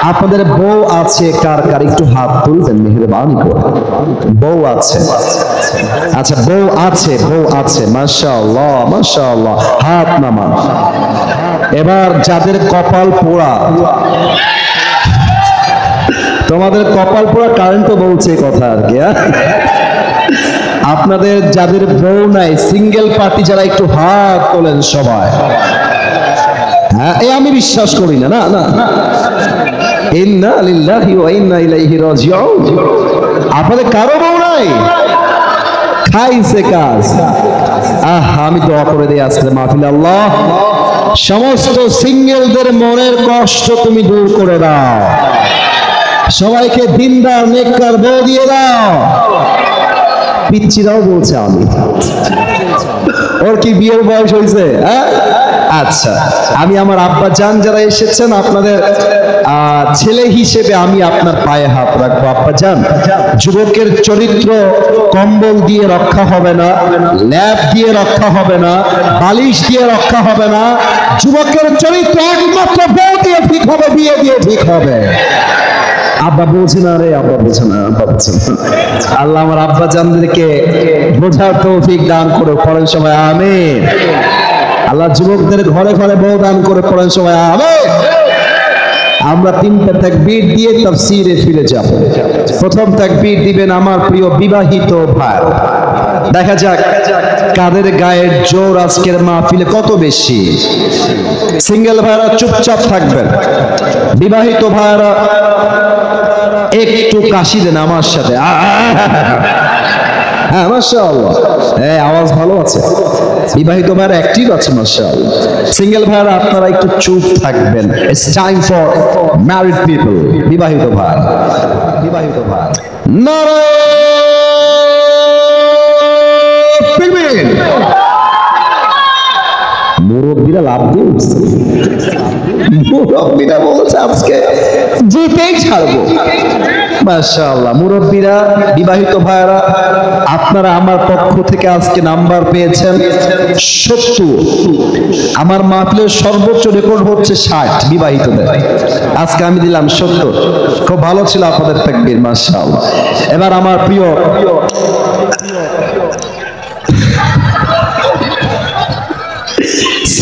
আপনাদের বউ আছে কার কার একটু হাত তুলবেন মেহেরবানি করে। বউ আছে? আচ্ছা বউ আছে মাশাআল্লাহ মাশাআল্লাহ, হাত নামান। এবার যাদের কপাল পোড়া, তোমাদের কপাল পোড়া কারেন্টও বলছে কথা আর কি। আপনাদের যাদের বউ নাই, সিঙ্গেল পার্টি যারা, একটু হাত তোলেন সবাই। হ্যাঁ, আমি বিশ্বাস করি না। না না, ইন্না লিল্লাহি ওয়া ইন্না ইলাইহি রাজিউন। আপনাদের কারো বউ নাই? খাইছে কাজ। আমি দোয়া করে দিই আজকে মাহফিলে, আল্লাহ সমস্ত সিঙ্গেলদের মনের কষ্ট তুমি দূর করে দাও, সবাইকে দিনদার নেককার বউ দিয়ে দাও। পিচ্চিরাও বলছে আমি, ওর কি বিয়ের বয়স হয়েছে? আচ্ছা, আমি আমার আব্বা জান যারা এসেছেন, আপনাদের ছেলে হিসেবে আমি আপনার পায়ে হাত রাখবো। আব্বা জান, যুবকের চরিত্র কম্বল দিয়ে রক্ষা হবে না, ল্যাপ দিয়ে রক্ষা হবে না, বালিশ দিয়ে রক্ষা হবে না। যুবকের চরিত্র একমাত্র বউ দিয়ে ঠিক হবে, বিয়ে দিয়ে ঠিক হবে। আব্বা বলছে না রে, আব্বা বলছে না, আব্বা বলছে না। আল্লাহ আমার আব্বা জানদেরকে বোঝার তৌফিক দান করে, পড়েন সবাই আমিন। আল্লাহ যুবকদের ঘরে ঘরে বউ দান করে, পড়েন সবাই আমিন। আমরা তিনটা তাকবীর দিয়ে তাফসীরে ফিরে যাব। প্রথম তাকবীর দিবেন আমার প্রিয় বিবাহিত ভাই। দেখা যাক কাদের গায়ের জোর আজকের মাহফিলে কত বেশি। সিঙ্গেল ভাইরা চুপচাপ থাকবেন, বিবাহিত ভাইরা একটু কাশি দেন আমার সাথে। হ্যাঁ মাশাআল্লাহ, আওয়াজ ভালো আছে। বিবাহিত ভাইরা অ্যাক্টিভ আছে মাশাআল্লাহ। সিঙ্গেল ভাইরা আপনারা একটু চুপ থাকবেন। It's time for married people. বিবাহিত ভাই, বিবাহিত ভাই, নারে তাকবীর। মুরব্বীরা লাভ দিয়ে উঠছে, মুরব্বীরা বলছে আজকে জিতেই ছাড়বো। মাশাআল্লাহ, মুরব্বীরা, বিবাহিত ভাইরা, আপনারা আমার পক্ষ থেকে আজকে নাম্বার পেয়েছেন 70। আমার মাহফিলের সর্বোচ্চ রেকর্ড হচ্ছে 60 বিবাহিতদের, আজকে আমি দিলাম 70। খুব ভালো ছিল আপনাদের তাকবীর মাশাআল্লাহ। এবার আমার প্রিয়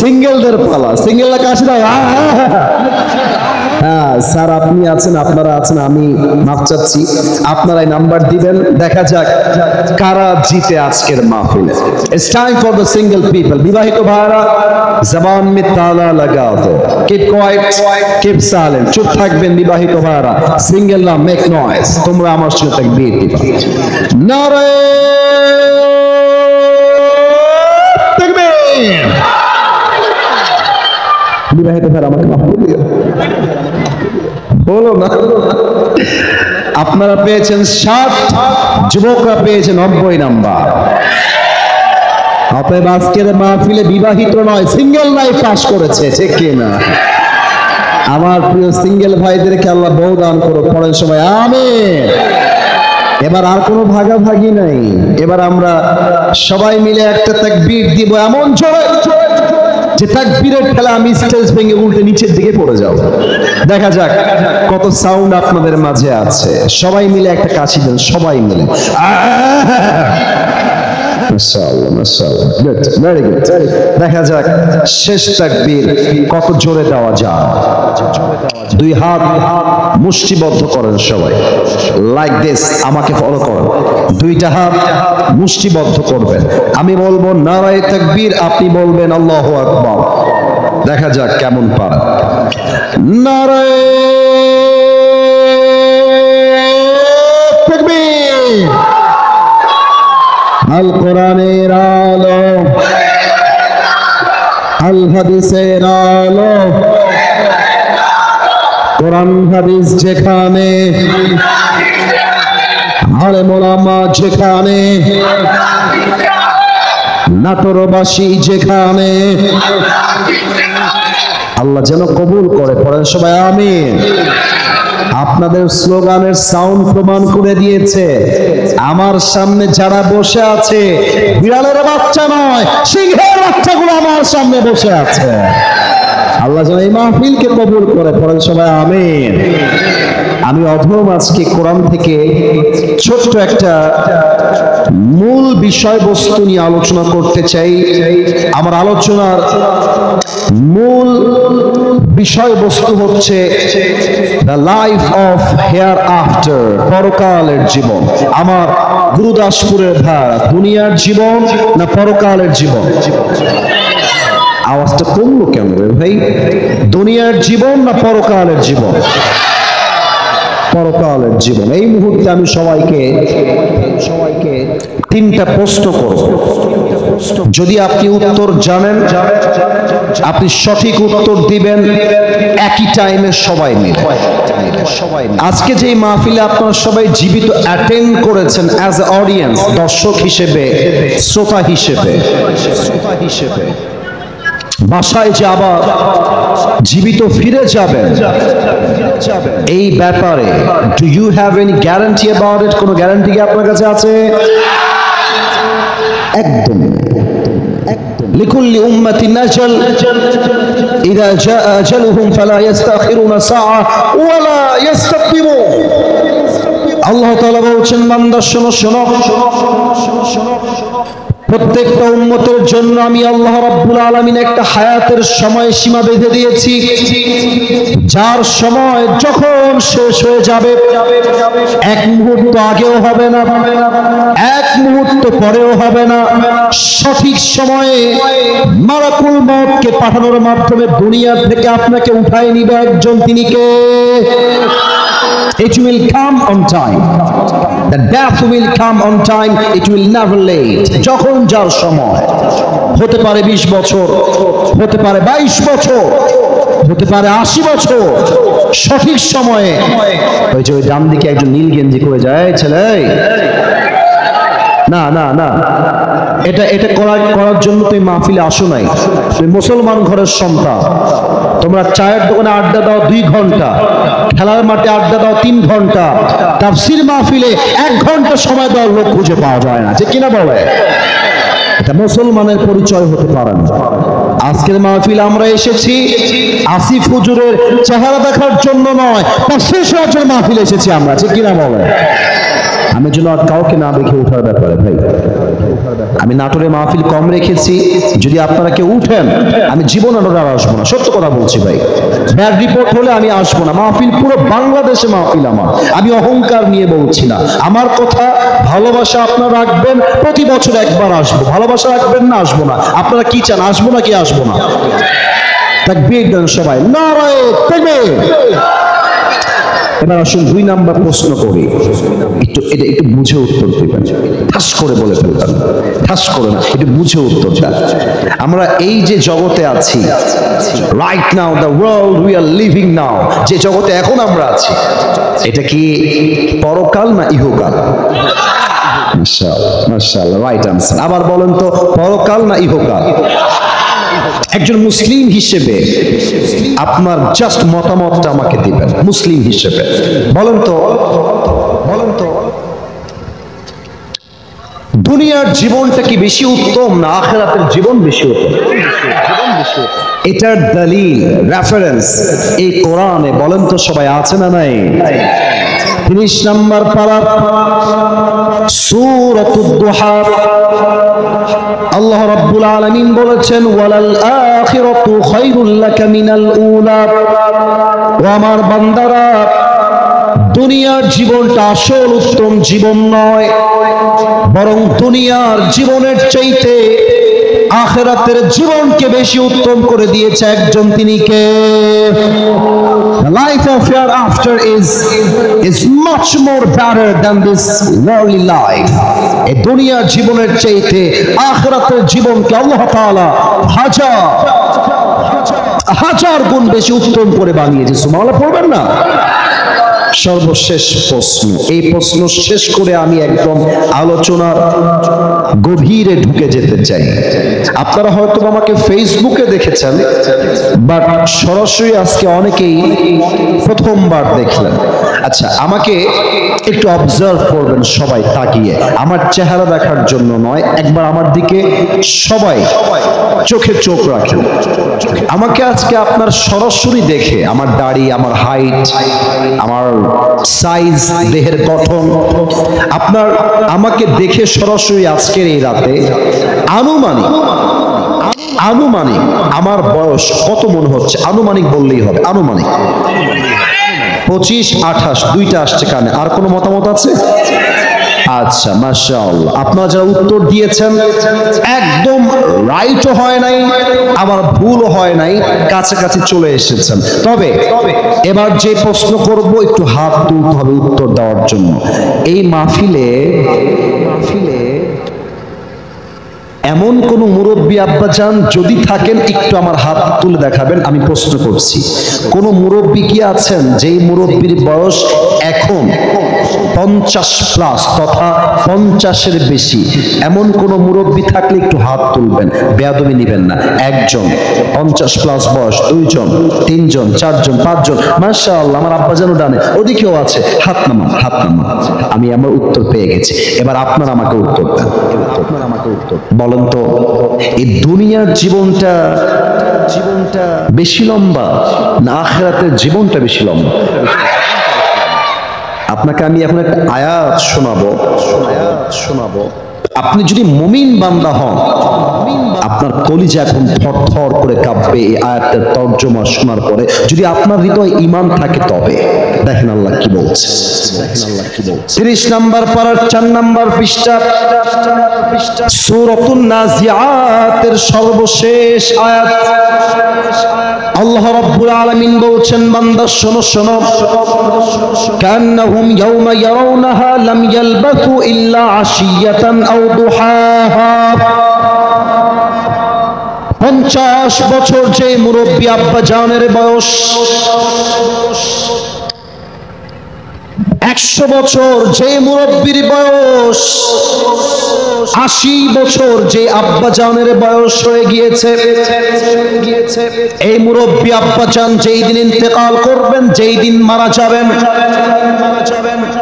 সিঙ্গেলদের পালা। সিঙ্গেলরা কাছে দাও। হ্যাঁ স্যার, আপনি আছেন, আপনারা আছেন, আমি মাফ চাচ্ছি। আপনারাই নাম্বার দিবেন, দেখা যাক কারা জিতে আজকের মাহফিলে। It's time for the single people. বিবাহিত ভাইরা জবান মে তালা লাগাও দো, কিপ কোয়াইট, কিপ সাইলেন্ট, চুপ থাকবেন বিবাহিত ভাইরা। সিঙ্গেলরা মেক নয়েজ। তোমরা আমার সাথে তাকবীর দিবা। নারে তাকবীর। বিবাহিত ভাইরা আমাকে মাফ করে দিও, বলো না। আপনারা পেয়েছেন 60, যুবকরা পেয়েছেন 90 নাম্বার। অতএব আজকের মাহফিলে বিবাহিত নয়, সিঙ্গেল লাইফ পাস করেছে, ঠিক কি না? আমার প্রিয় সিঙ্গেল ভাইদেরকে আল্লাহ বউ দান করো, পড়েন সবাই আমিন। এবার আর কোনো ভাগাভাগি নাই, এবার আমরা সবাই মিলে একটা তাকবীর দিব এমন জোরে যে তাকবীরের ঠেলা আমি স্টেজ ভেঙে উল্টে নিচের দিকে পড়ে যাব। দেখা যাক কত সাউন্ড আপনাদের মাঝে আছে। সবাই মিলে একটা কাশি দেন, সবাই মিলে। মাশাআল্লাহ মাশাআল্লাহ, গুড, ভেরি গুড। দেখা যাক শেষ তাকবীর কত জোরে দেওয়া যায়। দুই হাত মুষ্টিবদ্ধ করেন সবাই, লাইক দিস। আমাকে ফলো করুন, দুইটা হাত মুষ্টিবদ্ধ করবেন। আমি বলবো নারায়ে তাকবীর, আপনি বলবেন আল্লাহু আকবার। দেখা যাক কেমন পারেন। নারায়ে তাকবীর। আল কোরআনের আলো, আল হাদিসের আলো, কোরআন হাদিস যেখানে, আলেম ওলামা যেখানে, নাটোরবাসী যেখানে, আল্লাহ যেন কবুল করে, পড়েন সবাই আমিন। আপনাদের স্লোগানের সাউন্ড প্রমাণ করে দিয়েছে, আমার সামনে যারা বসে আছে বিড়ালের বাচ্চা নয়, সিংহের বাচ্চাগুলো আমার সামনে বসে আছে। আল্লাহ যেন এই মাহফিলকে কবুল করে। পড়েন সবাই আমিন। আমি অধম আজকে কোরআন থেকে ছোট্ট একটা মূল বিষয়বস্তু নিয়ে আলোচনা করতে চাই। আমার আলোচনার মূল বিষয়বস্তু হচ্ছে the life of hair after, পরকালের জীবন। আমার গুরুদাসপুরের ধারা, দুনিয়ার জীবন না পরকালের জীবন? আওয়াজটা কমলো কেন রে ভাই? দুনিয়ার জীবন না পরকালের জীবন? পরকালের জীবন। এই মুহূর্তে আমি সবাইকে তিনটা প্রশ্ন করব। যদি আপনি উত্তর জানেন, আপনি সঠিক উত্তর দিবেন একই টাইমে সবাই মিলে। আজকে যে মাহফিলে আপনারা সবাই জীবিত অ্যাটেন্ড করেছেন অ্যাজ এ অডিয়েন্স, দর্শক হিসেবে, শ্রোতা হিসেবে, বাসায় যে আবার জীবিত ফিরে যাবেন, এই ব্যাপারে do you have any guarantee about it? কোনো গ্যারান্টি কি আপনার কাছে আছে? একদম। লিকুল্লি উম্মাতিন আজাল ইযা জাআ আজালুহুম ফালা ইস্তাখিরুনা সাআ ওয়া লা ইস্তাকদিমুন। আল্লাহ তাআলা বলছেন, বান্দা শোনো শোনো, প্রত্যেকটা উম্মতের জন্য আমি আল্লাহ রাব্বুল আলামিন একটা হায়াতের সময় সীমা বেঁধে দিয়েছি, যার সময় যখন শেষ হয়ে যাবে, এক মুহূর্ত আগেও হবে না, এক মুহূর্ত পরেও হবে না। সঠিক সময়ে মালাকুল মউতকে পাঠানোর মাধ্যমে দুনিয়া থেকে আপনাকে উঠায় নিবে একজন, তিনি কে? It will come on time. The death will come on time. It will never late. যখন যার সময়, হতে পারে 20 বছর, হতে পারে 22 বছর, হতে পারে 80 বছর, সঠিক সময়ে। ওই যে ওই ডান দিকে একজন নীল গেঞ্জি করে যায়, ছেলে না না না, এটা করার জন্য তুমি মাহফিলে আসো নাই। তুমি মুসলমান ঘরের সন্তান। তোমরা চায়ের দোকানে আড্ডা দাও 2 ঘন্টা, খেলার মাঠে আড্ডা দাও 3 ঘন্টা, তাফসীর মাহফিলে 1 ঘন্টা সময় দেওয়ার লোক খুঁজে পাওয়া যায় না, ঠিক কিনা বলে? এটা মুসলমানের পরিচয় হতে পারে না। আজকের মাহফিল আমরা এসেছি আসিফ হুজুরের চেহারা দেখার জন্য নয়, তাফসীর শোনার মাহফিল এসেছি আমরা, ঠিক কিনা বলে? আমি যেন কাউকে না দেখে উঠার ব্যাপারে ভাই, আমি নাটোরে মাহফিল কম রেখেছি। যদি আপনারা কেউ উঠেন, আমি জীবন নাটোরে আর আসবো না, সত্য কথা বলছি ভাই। ব্যাড রিপোর্ট হলে আমি আসবো না। মাহফিল পুরো বাংলাদেশে মাহফিল আমার, আমি অহংকার নিয়ে বলছি না। আমার কথা ভালোবাসা আপনারা রাখবেন, প্রতি বছর একবার আসবো। ভালোবাসা রাখবেন না, আসবো না। আপনারা কি চান, আসবো না কি আসবো না? তাকবীর দেন সবাই, নারায়ে তাকবীর। এবার আসুন 2 নাম্বার প্রশ্ন করি, একটু বুঝে উত্তর দিবেন, ঠাস করে বলে ফেলবেন, ঠাস করে না, একটু বুঝে উত্তরটা। আমরা এই যে জগতে আছি, right now, the world we are living now, যে জগতে এখন আমরা আছি, এটা কি পরকাল না ইহকাল? মাশাআল্লাহ মাশাআল্লাহ, রাইট আনসার। আবার বলেন তো, পরকাল না ইহকাল? একজন মুসলিম হিসেবে আপনার জাস্ট মতামতটা আমাকে দিবেন, মুসলিম হিসেবে বলেন তো, দুনিয়ার জীবনটা কি বেশি উত্তম না আখিরাতের জীবন বেশি উত্তম? এটার দলিল, রেফারেন্স এই কোরআনে বলেন তো সবাই, আছে না নাই? 30 নম্বর পারা, সূরাতুদ দুহা। আল্লাহ রাব্বুল আলামিন বলেছেন, ওয়ালাল আখিরাতু খায়রুল লাকা মিনাল উলা। ও আমার বান্দারা, দুনিয়ার জীবনটা আসল উত্তম জীবন নয়, বরং দুনিয়ার জীবনের চাইতে আখিরাতের জীবনকে বেশি উত্তম করে দিয়েছে একজন, তিনি কে? The life of hereafter is much more better than this worldly life. এই দুনিয়ার জীবনের চাইতে আখিরাতের জীবনকে আল্লাহ তাআলা হাজার গুণ বেশি উত্তম করে বানিয়েছে। সুবহানাল্লাহ পড়বেন না? সর্বশেষ প্রশ্ন, এই প্রশ্ন শেষ করে আমি একদম আলোচনার গভীরে ঢুকে যেতে চাই। আপনারা হয়তো আমাকে ফেসবুকে দেখেছেন, বাট সরাসরি আজকে অনেকেই প্রথমবার দেখলেন। আচ্ছা, আমাকে একটু অবজার্ভ করবেন সবাই তাকিয়ে, আমার চেহারা দেখার জন্য নয়, একবার আমার দিকে সবাই চোখে চোখ রাখেন। আমাকে আজকে আপনার সরাসরি দেখে, আমার দাড়ি, আমার হাইট, আমার সাইজ, দেহের গঠন, আপনার আমাকে দেখে সরাসরি আজকের এই রাতে আনুমানিক আমার বয়স কত মনে হচ্ছে? আনুমানিক বললেই হবে, আনুমানিক 25, 28, দুইটা আসছে কানে। আর কোনো মতামত আছে? আচ্ছা, মাশাআল্লাহ। আপনারা যারা উত্তর দিয়েছেন একদম রাইটও হয় নাই, আবার ভুলও হয় নাই, কাছাকাছি চলে এসেছেন। তবে এবার যে প্রশ্ন করব, একটু হাত তুলতে হবে উত্তর দেওয়ার জন্য। এই মাহফিলে এমন কোন মুরব্বী আব্বাজান যদি থাকেন, একটু আমার হাত তুলে দেখাবেন। আমি প্রশ্ন করছি, কোন মুরব্বী কি আছেন যেই মুরব্বীর বয়স এখন 50+ তথা 50-এর বেশি? এমন কোন মুরব্বী থাকলে একটু হাত তুলবেন, বেয়াদবি নিবেন না। একজন 50+ বয়স, 2 জন, 3 জন, 4 জন, 5 জন, মাশাআল্লাহ। আমার আব্বাজানও ডানে, ওদিকেও আছে। হাত নামান, হাত নামান। আমি আমার উত্তর পেয়ে গেছি। এবার আপনারা আমাকে উত্তর দেন। বলেন তো, এই দুনিয়ার জীবনটা বেশি লম্বা না আখিরাতের জীবনটা বেশি লম্বা? আপনাকে আমি এখন একটা আয়াত শোনাবো। আপনি যদি মুমিন বান্দা হন, আপনার কলিজা এখন থরথর করে কাঁপবে এই আয়াতের তর্জমা শোনার পরে। যদি আপনার হৃদয় ঈমান থাকে তবে দেখেন আল্লাহ কি বলছে। 30 নম্বর পারার 4 নম্বর পৃষ্ঠা, সূরাতুন নাজিআতের সর্বশেষ আয়াত। আল্লাহ রাব্বুল আলামিন বলছেন, বান্দা শোনো শোনো, কান্নাহুম ইয়াওমা ইয়ারাউনাহা লাম ইয়ালবাথু ইল্লা আশিয়াতান আও দুহাহা। 50 বছর যে মুরব্বী আব্বা জানের বয়স, 100 বছর যে মুরব্বীর বয়স, 80 বছর যে আব্বা জানের বয়স হয়ে গিয়েছে, এই মুরব্বী আব্বা জান যেই দিন ইন্তেকাল করবেন, যেই দিন মারা যাবেন,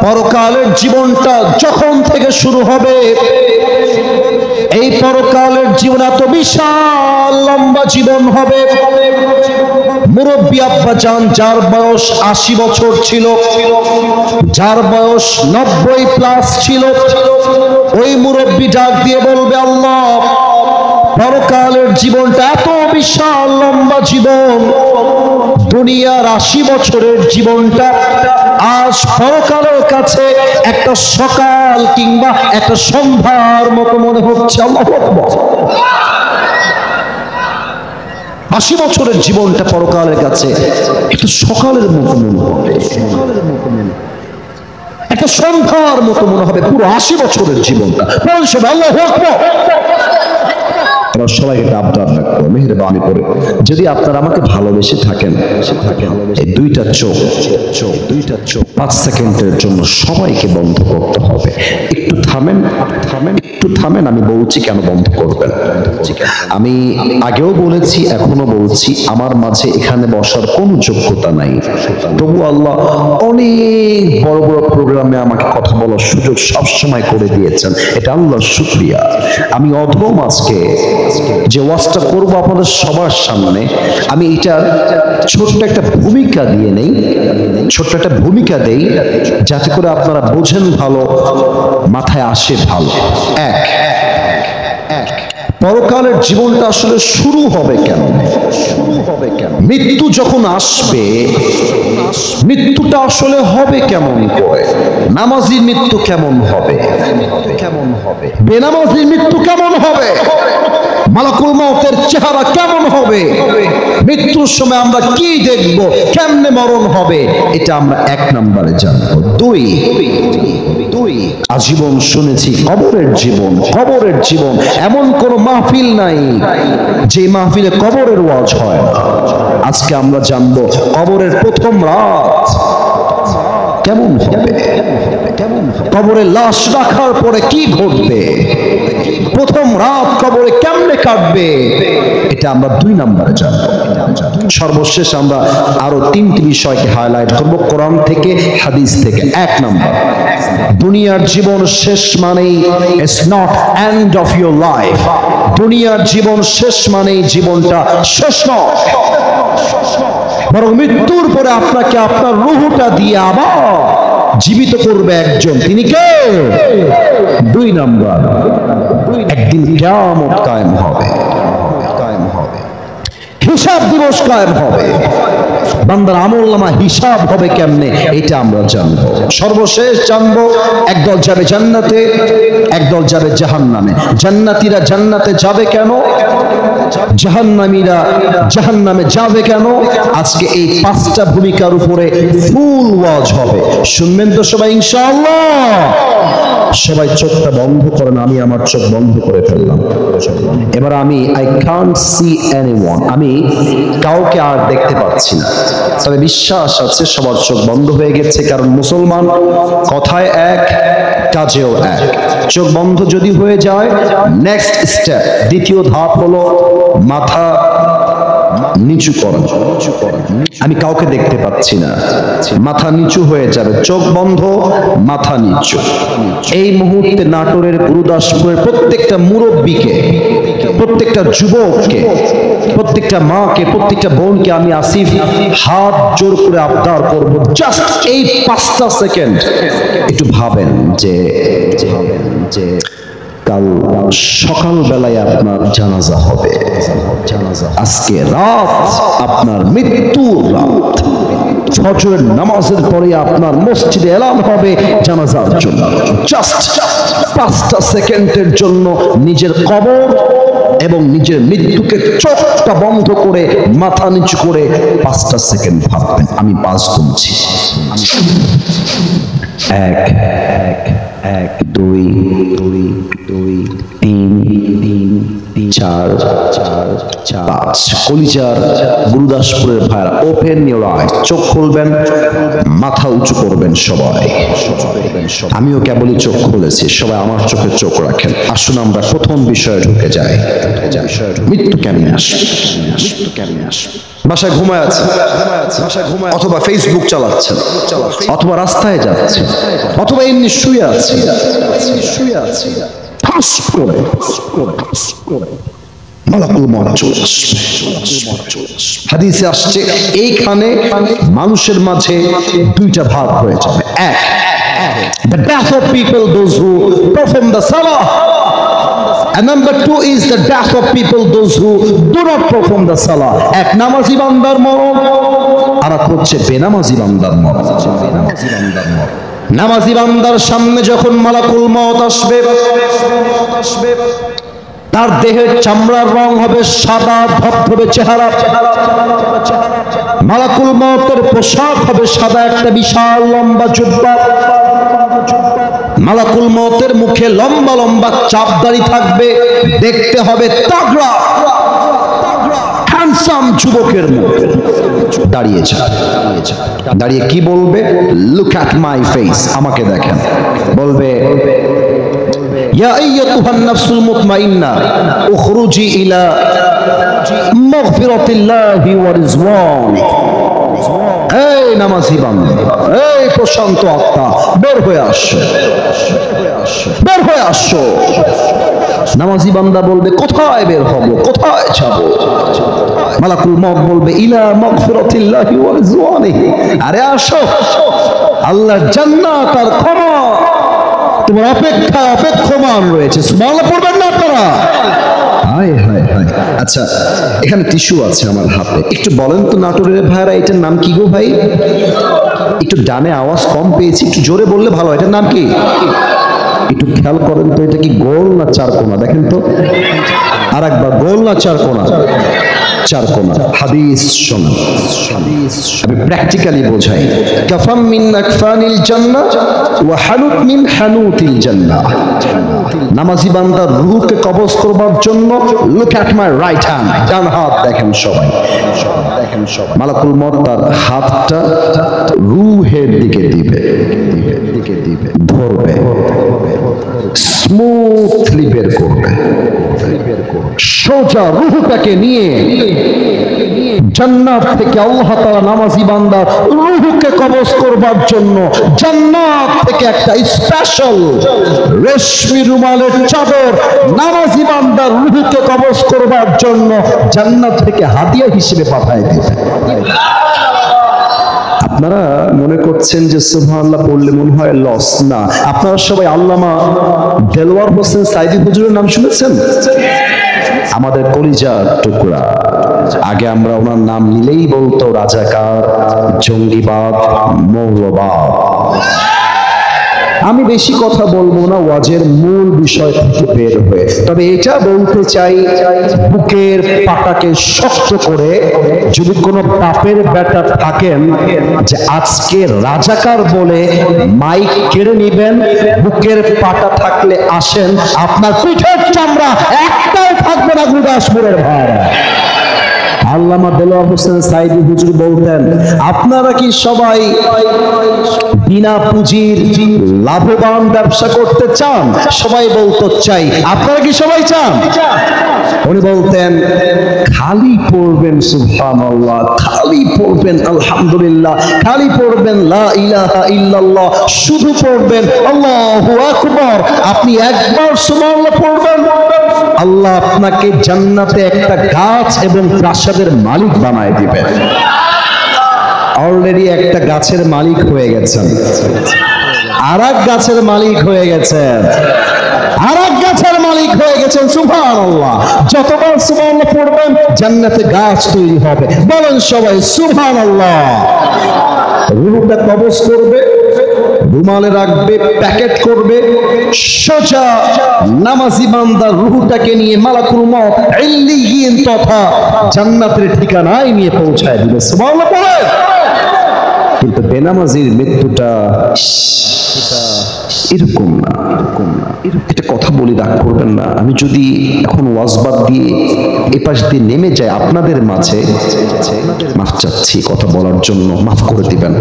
পরকালের জীবনটা যখন থেকে শুরু হবে, এই পরকালের জীবন এত বিশাল লম্বা জীবন হবে। মুরব্বী আব্বা জান যার বয়স 80 বছর ছিল, যার বয়স 90+ ছিল, ওই মুরব্বী ডাক দিয়ে বলবে, আল্লাহ, পরকালের জীবনটা এত বিশাল লম্বা জীবন, দুনিয়ার 80 বছরের জীবনটা আজ পরকালের কাছে একটা সকাল কিংবা একটা সন্ধ্যার মতো মনে হচ্ছে। আল্লাহু আকবার। 80 বছরের জীবনটা পরকালের কাছে একটা সকালের মতো মনে হবে, একটা সন্ধ্যার মতো মনে হবে পুরো 80 বছরের জীবনটা। আল্লাহু আকবার। এবার সবাই একটা আবদার রাখবো, মেহেরবানি করে, যদি আপনারা আমাকে ভালোবেসে থাকেন, এই দুইটা চোখ 5 সেকেন্ডের জন্য সবাইকে বন্ধ করতে হবে। একটু থামেন, আমি বলছি কেন বন্ধ করবেন। আমি আগেও বলেছি, এখনো বলছি, আমার মাঝে এখানে বসার কোনো যোগ্যতা নাই, তবু আল্লাহ অনেক বড় বড় প্রোগ্রামে আমাকে কথা বলার সুযোগ সবসময় করে দিয়েছেন। এটা আল্লাহর শুকরিয়া। আমি অধম আজকে যে ওয়াজটা করব আপনাদের সবার সামনে, আমি এটার ছোট্ট একটা ভূমিকা দিয়ে নেই, ছোট্ট একটা ভূমিকা দেই, যাতে করে আপনারা বোঝেন ভালো, মাথায় আসে ভালো। এক, পরকালের জীবনটা আসলে শুরু হবে কেন? মৃত্যু যখন আসবে, মৃত্যুটা আসলে হবে কেমন করে? নামাজির মৃত্যু কেমন হবে? বেনামাজির মৃত্যু কেমন হবে? মালাকুল মউতের চেহারা কেমন হবে? মৃত্যুর সময় আমরা কি দেখব? কেমনে মরণ হবে? এটা আমরা 1 নম্বরে জানবো। 2, আজীবন শুনেছি কবরের জীবন। এমন কোন মাহফিল নাই যে মাহফিলে কবরের ওয়াজ হয় না। আজকে আমরা জানবো কবরের প্রথম রাত কেমন হবে, কবরে লাশ রাখার পরে কি ঘটবে, প্রথম রাত কবরে কেমনে কাটবে, এটা আমরা 2 নম্বরে জানবো। সর্বশেষ আমরা আরো তিনটি বিষয়কে হাইলাইট করব কোরআন থেকে হাদিস থেকে। এক নম্বর, দুনিয়ার জীবন শেষ মানেই it's not end of your life. দুনিয়ার জীবন শেষ মানেই জীবনটা শেষ নয়, বরং মৃত্যুর পরে আপনাকে আপনার রূহটা দিয়ে আবার জীবিত করবে একজন, তিনি কে? দুই নম্বর, একদিন কিয়ামত কায়েম হবে, হিসাব দিবস কায়েম হবে, বান্দার আমলনামা হিসাব হবে কেমনে এটা আমরা জানবো। সর্বশেষ জানবো একদল যাবে জান্নাতে, একদল যাবে জাহান্নামে। জান্নাতীরা জান্নাতে যাবে কেন, জাহান্নামীরা জাহান্নামে যাবে কেন? আজকে এই পাঁচটা ভূমিকার উপরে ফুল ওয়াজ হবে, শুনবেন তো সবাই ইনশাআল্লাহ? সবাই চোখটা বন্ধ করেন, আমি আমার চোখ বন্ধ করে ফেললাম। এবার আই কান্ট সি এনিওয়ান, আমি কাউকে আর দেখতে পাচ্ছি না, তবে বিশ্বাস আছে সবার চোখ বন্ধ হয়ে গেছে, কারণ মুসলমান কথায় এক কাজেও এক। চোখ বন্ধ যদি হয়ে যায়, নেক্সট স্টেপ, দ্বিতীয় ধাপ হলো মাথা নিচু করা। আমি কাউকে দেখতে পাচ্ছি না, মাথা নিচু হয়ে যাবে, চোখ বন্ধ, মাথা নিচু। এই মুহূর্তে নাটোরের গুরুদাসপুরের প্রত্যেকটা মুরব্বীকে, প্রত্যেকটা যুবককে, প্রত্যেকটা মাকে, প্রত্যেকটা বোনকে আমি আসিফ হাত জোর করে আবদার করব, জাস্ট এই 5টা সেকেন্ড একটু ভাবেন যে কাল সকাল বেলায় আপনার জানাজা হবে, আজকে রাত আপনার মৃত্যুর রাত, ফজরের নামাজের পরে আপনার মসজিদে এলান হবে জানাজার জন্য। জাস্ট 5টা সেকেন্ডের জন্য নিজের কবর এবং নিজের মৃত্যুকে চোখটা বন্ধ করে মাথা নিচু করে 5টা সেকেন্ড ভাববেন। আমি 5 গুনছি। 1 2 3 4 5। কলিজার গুরুদাসপুরের ভাইরা, ওপেন ইউর আইজ, চোখ খুলবেন, মাথা উঁচু করবেন সবাই। আমিও কেবলই চোখ খুলেছি, সবাই আমার চোখে চোখ রাখেন। আসুন আমরা প্রথম বিষয়ে ঢুকে যাই। মৃত্যু কেমনে আসবে? বাসায় ঘুমায় আছে, অথবা ফেসবুক চালাচ্ছেন, অথবা রাস্তায় যাচ্ছেন, অথবা এমনি শুয়ে আছে, মালাকুল মউত চলে আসবে। হাদিসে আসছে এইখানে মানুষের মাঝে 2টা ভাগ হয়ে যাবে। এক, the death of people, those who perform the salah, and number 2 is the death of people, those who do not perform the salah. এক নামাজি বান্দার মরণ, আর এক হচ্ছে বেনামাজি বান্দার মরণ। নামাজি বান্দার সামনে যখন মালাকুল মউত আসবে, তার দেহের চামড়ার রং হবে সাদা ধবধবে চেহারা, মালাকুল মউতের পোশাক হবে সাদা একটা বিশাল লম্বা জুব্বা, মালাকুল মউতের মুখে লম্বা লম্বা চাপদাড়ি থাকবে, দেখতে হবে তাগড়া হ্যান্ডসাম যুবকের মতো। দাঁড়িয়ে কি বলবে? লুক অ্যাট মাই ফেস, আমাকে দেখেন। বলবে, ইয়া আইয়াতুহান নাফসুল মুতমাইন্না উখরুজি ইলা মাগফিরাতিল্লাহি ওয়া রিজওয়ানি। এই নামাজি বান্দা, এই প্রশান্ত আত্মা, বের হয়ে আসো, বের হয়ে আসো। নামাজি বান্দা বলবে, কোথায় বের হব, কোথায় যাব? মালাকুল মউত বলবে, ইলা মাগফিরাতিল্লাহি ওয়া রিজওয়ানি। আরে আসো, আল্লাহর জান্নাত আর ক্ষমা তোমার অপেক্ষায় অপেক্ষমান রয়েছে। সুবহানাল্লাহ পড়বেন না আপনারা? হায় হায় হায়। আচ্ছা, এখানে টিস্যু আছে আমার হাতে, একটু বলেন তো নাটোরের ভাইরা, এটার নাম কি গো ভাই? একটু ডানে আওয়াজ কম পেয়েছি, একটু জোরে বললে ভালো। এটার নাম কি? একটু খেয়াল করেন তো, এটা কি গোল না চারকোনা? দেখেন তো আর একবার, গোল না চারকোনা? চারকোনা। হাদিস শোনেন, আমি প্র্যাকটিক্যালি বোঝাই। কাফাম মিন আকফানিল জান্নাহ ওয়া হানুত মিন হানুতিল জান্নাহ। নামাজি বান্দার রূহকে কবজ করবার জন্য look at my right hand, ডান হাত দেখেন সবাই। মালাকুল মউত তার হাতটা রূহের দিকে দিবে, দিবে, ধরবে, স্মুথলি বের করবে, সোজা রূহটাকে নিয়ে জান্নাত থেকে আল্লাহ তাআলা নামাজি বান্দার রূহকে কবজ করবার জন্য জান্নাত থেকে একটা স্পেশাল রেশমি রুমালের চাদর নামাজি বান্দার রূহকে কবজ করবার জন্য জান্নাত থেকে হাদিয়া হিসেবে পাঠায় দিবে। আপনারা মনে করছেন যে সুবহানাল্লাহ পড়লে মনে হয় লস, না। আপনারা সবাই আল্লামা দেলওয়ার হোসেন সাইদি হুজুরের নাম শুনেছেন? আমাদের কলিজার টুকরা। আগে আমরা ওনার নাম নিলেই বলতো রাজাকার, জঙ্গিবাদ, মৌলবাদ। আমি বেশি কথা বলবো না ওয়াজের মূল বিষয় থেকে বের হয়ে, তবে এটা বলতে চাই, বুকের পাটাকে শক্ত করে যদি কোনো বাপের বেটা থাকেন যে আজকে রাজাকার বলে মাইক কেড়ে নিবেন, বুকের পাটা থাকলে আসেন, আপনার পিঠের চামড়া একটাও থাকবে না গুরদাসপুরের ভাই। আল্লামা দেলওয়ার হোসেন সাইদি হুজুর বলতেন, আপনারা কি সবাই বিনা পুঁজির লাভবান ব্যবসা করতে চান? সবাই বলতো চাই। আপনারা কি সবাই চান? উনি বলতেন, খালি পড়বেন সুবহানাল্লাহ, খালি পড়বেন আলহামদুলিল্লাহ, খালি পড়বেন লা ইলাহা ইল্লাল্লাহ, শুধু পড়বেন আল্লাহু আকবার। আপনি একবার সুবহানাল্লাহ পড়বেন, আল্লাহ আপনাকে জান্নাতে একটা গাছ এবং প্রাসাদের মালিক বানায় দিবেন। অলরেডি একটা গাছের মালিক হয়ে গেছেন, আর এক গাছের মালিক হয়ে গেছেন, আর এক গাছের মালিক হয়ে গেছেন। সুবহানাল্লাহ। যতবার সুবহানাল্লাহ পড়বেন জান্নাতে গাছ তৈরি হবে। বলেন সবাই সুবহানাল্লাহ। রূহটা কবজ করবে, রুমালে রাখবে, প্যাকেট করবে, সোজা নামাজি বান্দার রূহটাকে নিয়ে মালাকুল মউত ইল্লিয়িন তথা জান্নাতের ঠিকানায় নিয়ে পৌঁছায় দিবে। সুবহানাল্লাহ পড়ে। কিন্তু বেনামাজির মৃত্যুটা এরকম না। এটা কথা বলি, রাগ করবেন না। আমি যদি এখন ওয়াজবাদ দিয়ে এপাশ দিয়ে নেমে যাই আপনাদের মাঝে, মাফ চাচ্ছি কথা বলার জন্য, মাফ করে দিবেন।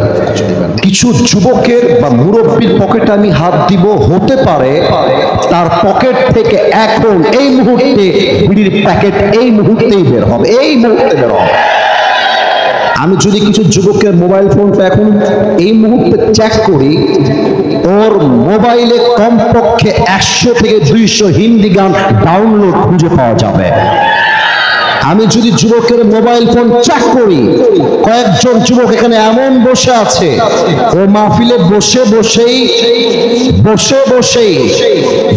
কিছু যুবকের বা মুরব্বীর পকেটে আমি হাত দিব, হতে পারে তার পকেট থেকে এখন এই মুহূর্তে বিড়ির প্যাকেট এই মুহূর্তেই বের হবে, এই মুহূর্তে বের হবে। আমি যদি কিছু যুবকের মোবাইল ফোনটা এখন এই মুহূর্তে চেক করি, ওর মোবাইলে কমপক্ষে 100 থেকে 200 হিন্দি গান ডাউনলোড খুঁজে পাওয়া যাবে। আমি যদি যুবকের মোবাইল ফোন চেক করি, কয়েকজন যুবক এখানে এমন বসে আছে, ও মাহফিলে বসে বসেই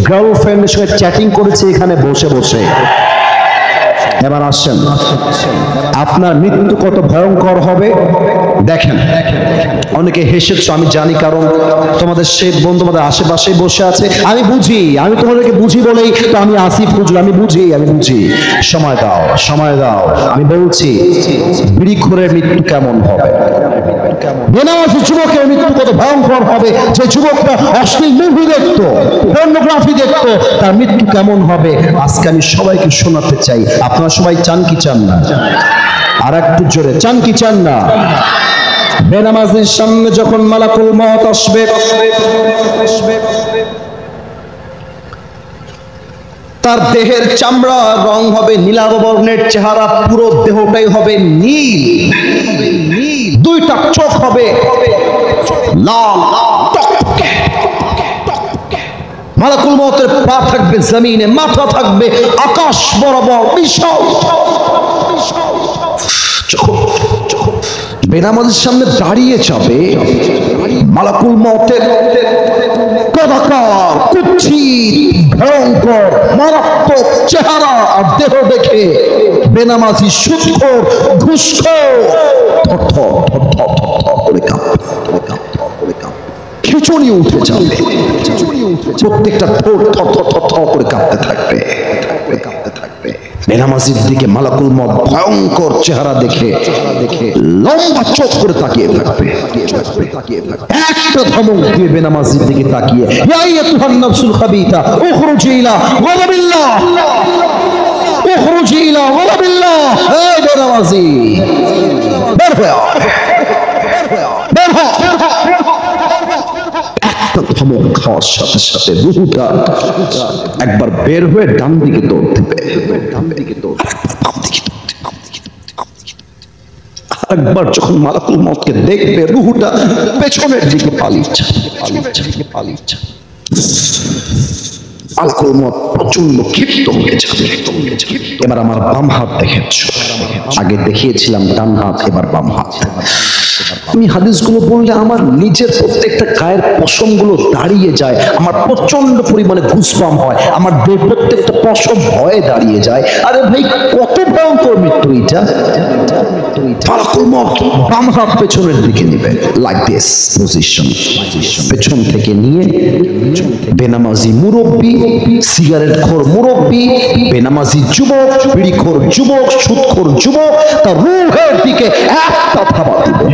গার্লফ্রেন্ডের সঙ্গে চ্যাটিং করেছে এখানে বসে বসে। এবার আসেন, আপনার মৃত্যু কত ভয়ঙ্কর হবে দেখেন। অনেকে হেসেছো আমি জানি, কারণ তোমাদের শেখ বন্ধু আমাদের আশেপাশে বসে আছে। আমি বুঝি, আমি তোমাদেরকে বুঝি বলেই তো আমি আসিফ হুজুর, আমি বুঝি। সময় দাও, সময় দাও। আমি বলছি বিড়িখোরের মৃত্যু কেমন হবে, বেনামাজি যুবকের মৃত্যু কত ভয়ঙ্কর হবে। যে যুবকরা অশ্লীল মুভি দেখতো, পর্নোগ্রাফি দেখতো, তার মৃত্যু কেমন হবে আজকে আমি সবাইকে শোনাতে চাই। আপনারা সবাই চান কি চান না? আর একটু জোরে, চান কি চান না? বেনামাজির সামনে যখন মালাকুল মউত আসবে, তার দেহের চামড়া রং হবে নীলাভ বর্ণের, চেহারা পুরো দেহটাই হবে নীল, দুইটা চোখ হবে লাল টকটকে। মালাকুল মউতের পা থাকবে জমিনে, মাথা থাকবে আকাশ বরাবর বিশাল। বেনামাজির সামনে দাঁড়িয়ে যাবে মালাকুল মউতের কদাকার, কুৎসিত, ভয়ঙ্কর, মারাত্মক চেহারা আর দেহ দেখে বেনামাজি সুদখোর, ঘুষখোর থরথর করে কাঁপবে, খিঁচুনি উঠে যাবে, প্রত্যেকটা ঠোঁট থর করে কাঁপতে থাকবে। বেনামাজির দিকে মালাকুল মউত ভয়ঙ্কর চেহারা দেখে লম্বা চোখ করে তাকিয়ে থাকবে। একটা ধমক দিয়ে বেনামাজির দিকে তাকিয়ে, ইয়া আইয়ুহান নাফসুল খাবিথা উখরুজি ইলা গাযাবিল্লাহ, উখরুজি ইলা গাযাবিল্লাহ। এই বেনামাজি বের হও, বের হও। একটা ধমক খাওয়ার সাথে সাথে রুহুটা একবার বের হয়ে ডান দিকে দৌড় দেবে, একবার যখন মালাকুল মউতকে দেখবে রুহুটা পেছনের দিকে পালিয়েছে। মালাকুল মউত প্রচন্ড ক্ষিপ্ত হয়ে যাবে। এবার আমার বাম হাত দেখেছো, আগে দেখিয়েছিলাম ডান হাত, এবার বাম হাত। আমি হাদিসগুলো বললে আমার নিজের প্রত্যেকটা গায়ের পশমগুলো দাঁড়িয়ে যায়, আমার প্রচন্ড পরিমাণে ঘুসপাম হয়, আমার প্রত্যেকটা পশম ভয়ে দাঁড়িয়ে যায়। আরে ভাই কত ভয়ঙ্কর মৃত্যু এটা! মালাকুল মউত বাম হাত পেছনের দিকে নেবে, লাইক দিস পজিশন, পেছন থেকে নিয়ে বেনামাজি মুরব্বী, সিগারেট খোর মুরব্বী, বেনামাজি যুবক, বিড়িখোর যুবক, সুদখোর যুবক তার রূহের দিকে একটা থাবা দিবে।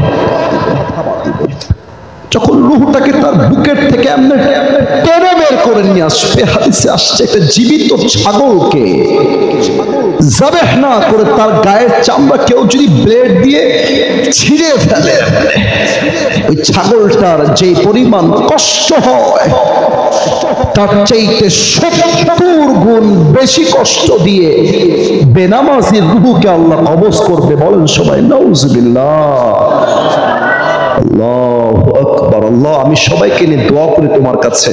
যখন রূহটাকে তার বুকের থেকে এমনি টেনে বের করে নিয়ে আসবে, হাদিসে আসছে একটা জীবিত ছাগলকে যাবেহ না করে তার গায়ের চামড়া কেউ যদি ব্লেড দিয়ে ছিঁড়ে ফেলে, ওই ছাগলটার যে পরিমাণ কষ্ট হয় তার চাইতে 70 গুণ বেশি কষ্ট দিয়ে বেনামাজির রূহকে আল্লাহ কবজ করবে। বলেন সবাই নাউজুবিল্লাহ। আল্লাহু আকবার। আল্লাহ, আমি সবাইকে নিয়ে দোয়া করি তোমার কাছে,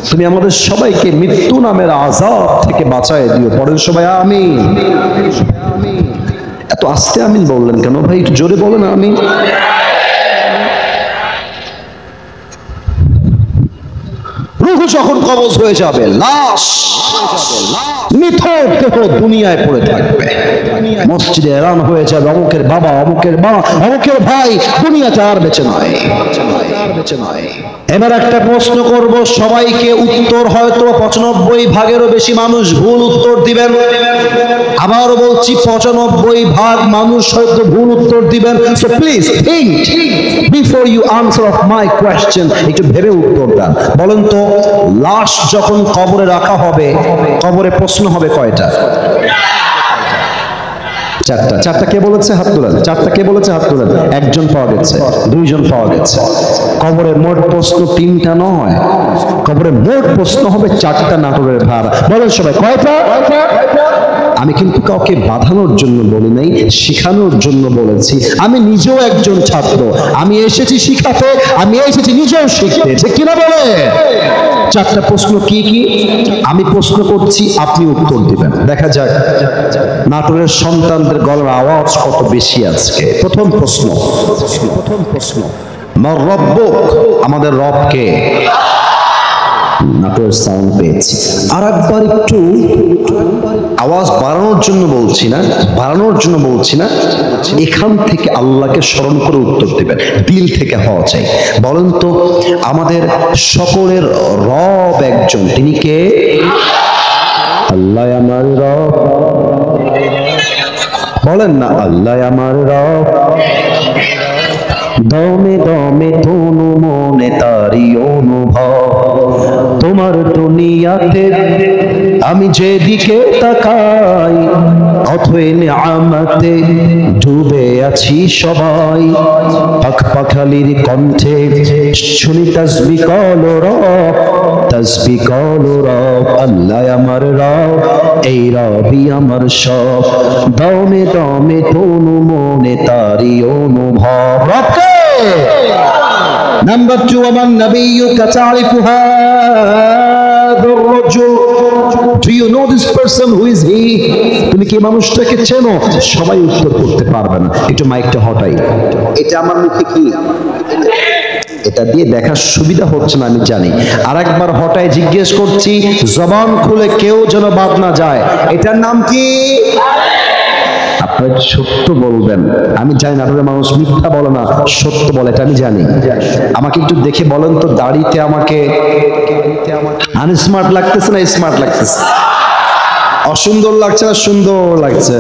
তুমি আমাদের সবাইকে মৃত্যু নামের আযাব থেকে বাঁচায় দিও। পড়েন সবাই আমিন। এত আস্তে আমিন বললেন কেন ভাই? একটু জোরে বলেন আমিন। রূহ যখন কবজ হয়ে যাবে, লাশ নিথর দেহ দুনিয়ায় পড়ে থাকবে, মসজিদে এলান হয়ে যাবে অমুকের বাবা, অমুকের মা, অমুকের ভাই দুনিয়াতে আর বেঁচে নয়। এবার একটা প্রশ্ন করব সবাইকে, উত্তর হয়তো 95% বেশি মানুষ ভুল উত্তর দিবেন। আবারও বলছি 95% মানুষ হয়তো ভুল উত্তর দিবেন। So please think before you answer of my question. একটু ভেবে উত্তর দেন। বলেন তো, লাশ যখন কবরে রাখা হবে, কবরে প্রশ্ন হবে কয়টা? চারটা। চারটা কে বলেছে? হাত তোলেন। চারটা কে বলেছে? হাত তোলেন। একজন পাওয়া গেছে, দুইজন পাওয়া গেছে। কবরে মোট প্রশ্ন 3টা নয়, কবরে মোট প্রশ্ন হবে 4টা নাটোরের ভাড়া। বলেন সবাই কয়টা? আমি কিন্তু কাউকে বাঁধানোর জন্য বলি নাই, শিখানোর জন্য বলেছি। আমি নিজেও একজন ছাত্র, আমি এসেছি শিখাতে, আমি এসেছি নিজেও শিখতে, ঠিক কিনা বলে? 4টা প্রশ্ন কি কি আমি প্রশ্ন করছি, আপনি উত্তর দিবেন। দেখা যাক নাটোরের সন্তানদের গলার আওয়াজ কত বেশি আজকে। প্রথম প্রশ্ন, মার রব্বুক, আমাদের রব কে? নাটোরের সাউন্ড পেয়েছি। আর একবার একটু আওয়াজ বাড়ানোর জন্য বলছি না, এখান থেকে আল্লাহকে স্মরণ করে উত্তর দেবেন, দিল থেকে হওয়া চাই। বলেন তো, আমাদের সকলের রব একজন, তিনি কে? আল্লাহ আমার রব। বলেন না, আল্লাহ আমার রব। দমে দমে তনু মনে তারি অনুভব, তোমার দুনিয়াতে আমি যেদিকে তাকাই অথই নিয়ামতে ডুবে আছি সবাই। পাখ পাখালির কণ্ঠে শুনি তাসবিহ কলো রব, তাসবিহ কলো রব। আল্লাহ আমার রব, এই রবই আমার সব। দমে দমে তনু মনে তারি অনুভব। রবকে নাম্বার 2, আমার নবিয়্যুকা তারিফু হাযার রাজুল, do you know this person, who is he? তুমি কি মানুষটাকে চেনো? সবাই উত্তর করতে পারবে না। একটু মাইকটা হটাই। এটা আমার মুখে কি? এটা দিয়ে দেখার সুবিধা হচ্ছে না আমি জানি। আরেকবার হটাই জিজ্ঞেস করছি, জবান খুলে কেউ যেন বাদ না যায়। এটার নাম কি? আপনারা সত্য বলবেন। আমি জানি নাটোরের মানুষ মিথ্যা বলে না, সত্য বলে, এটা আমি জানি। আমাকে একটু দেখে বলেন তো, দাড়িতে আমাকে আনস্মার্ট লাগতেছে না স্মার্ট লাগতেছে? অসুন্দর লাগছে না সুন্দর লাগছে?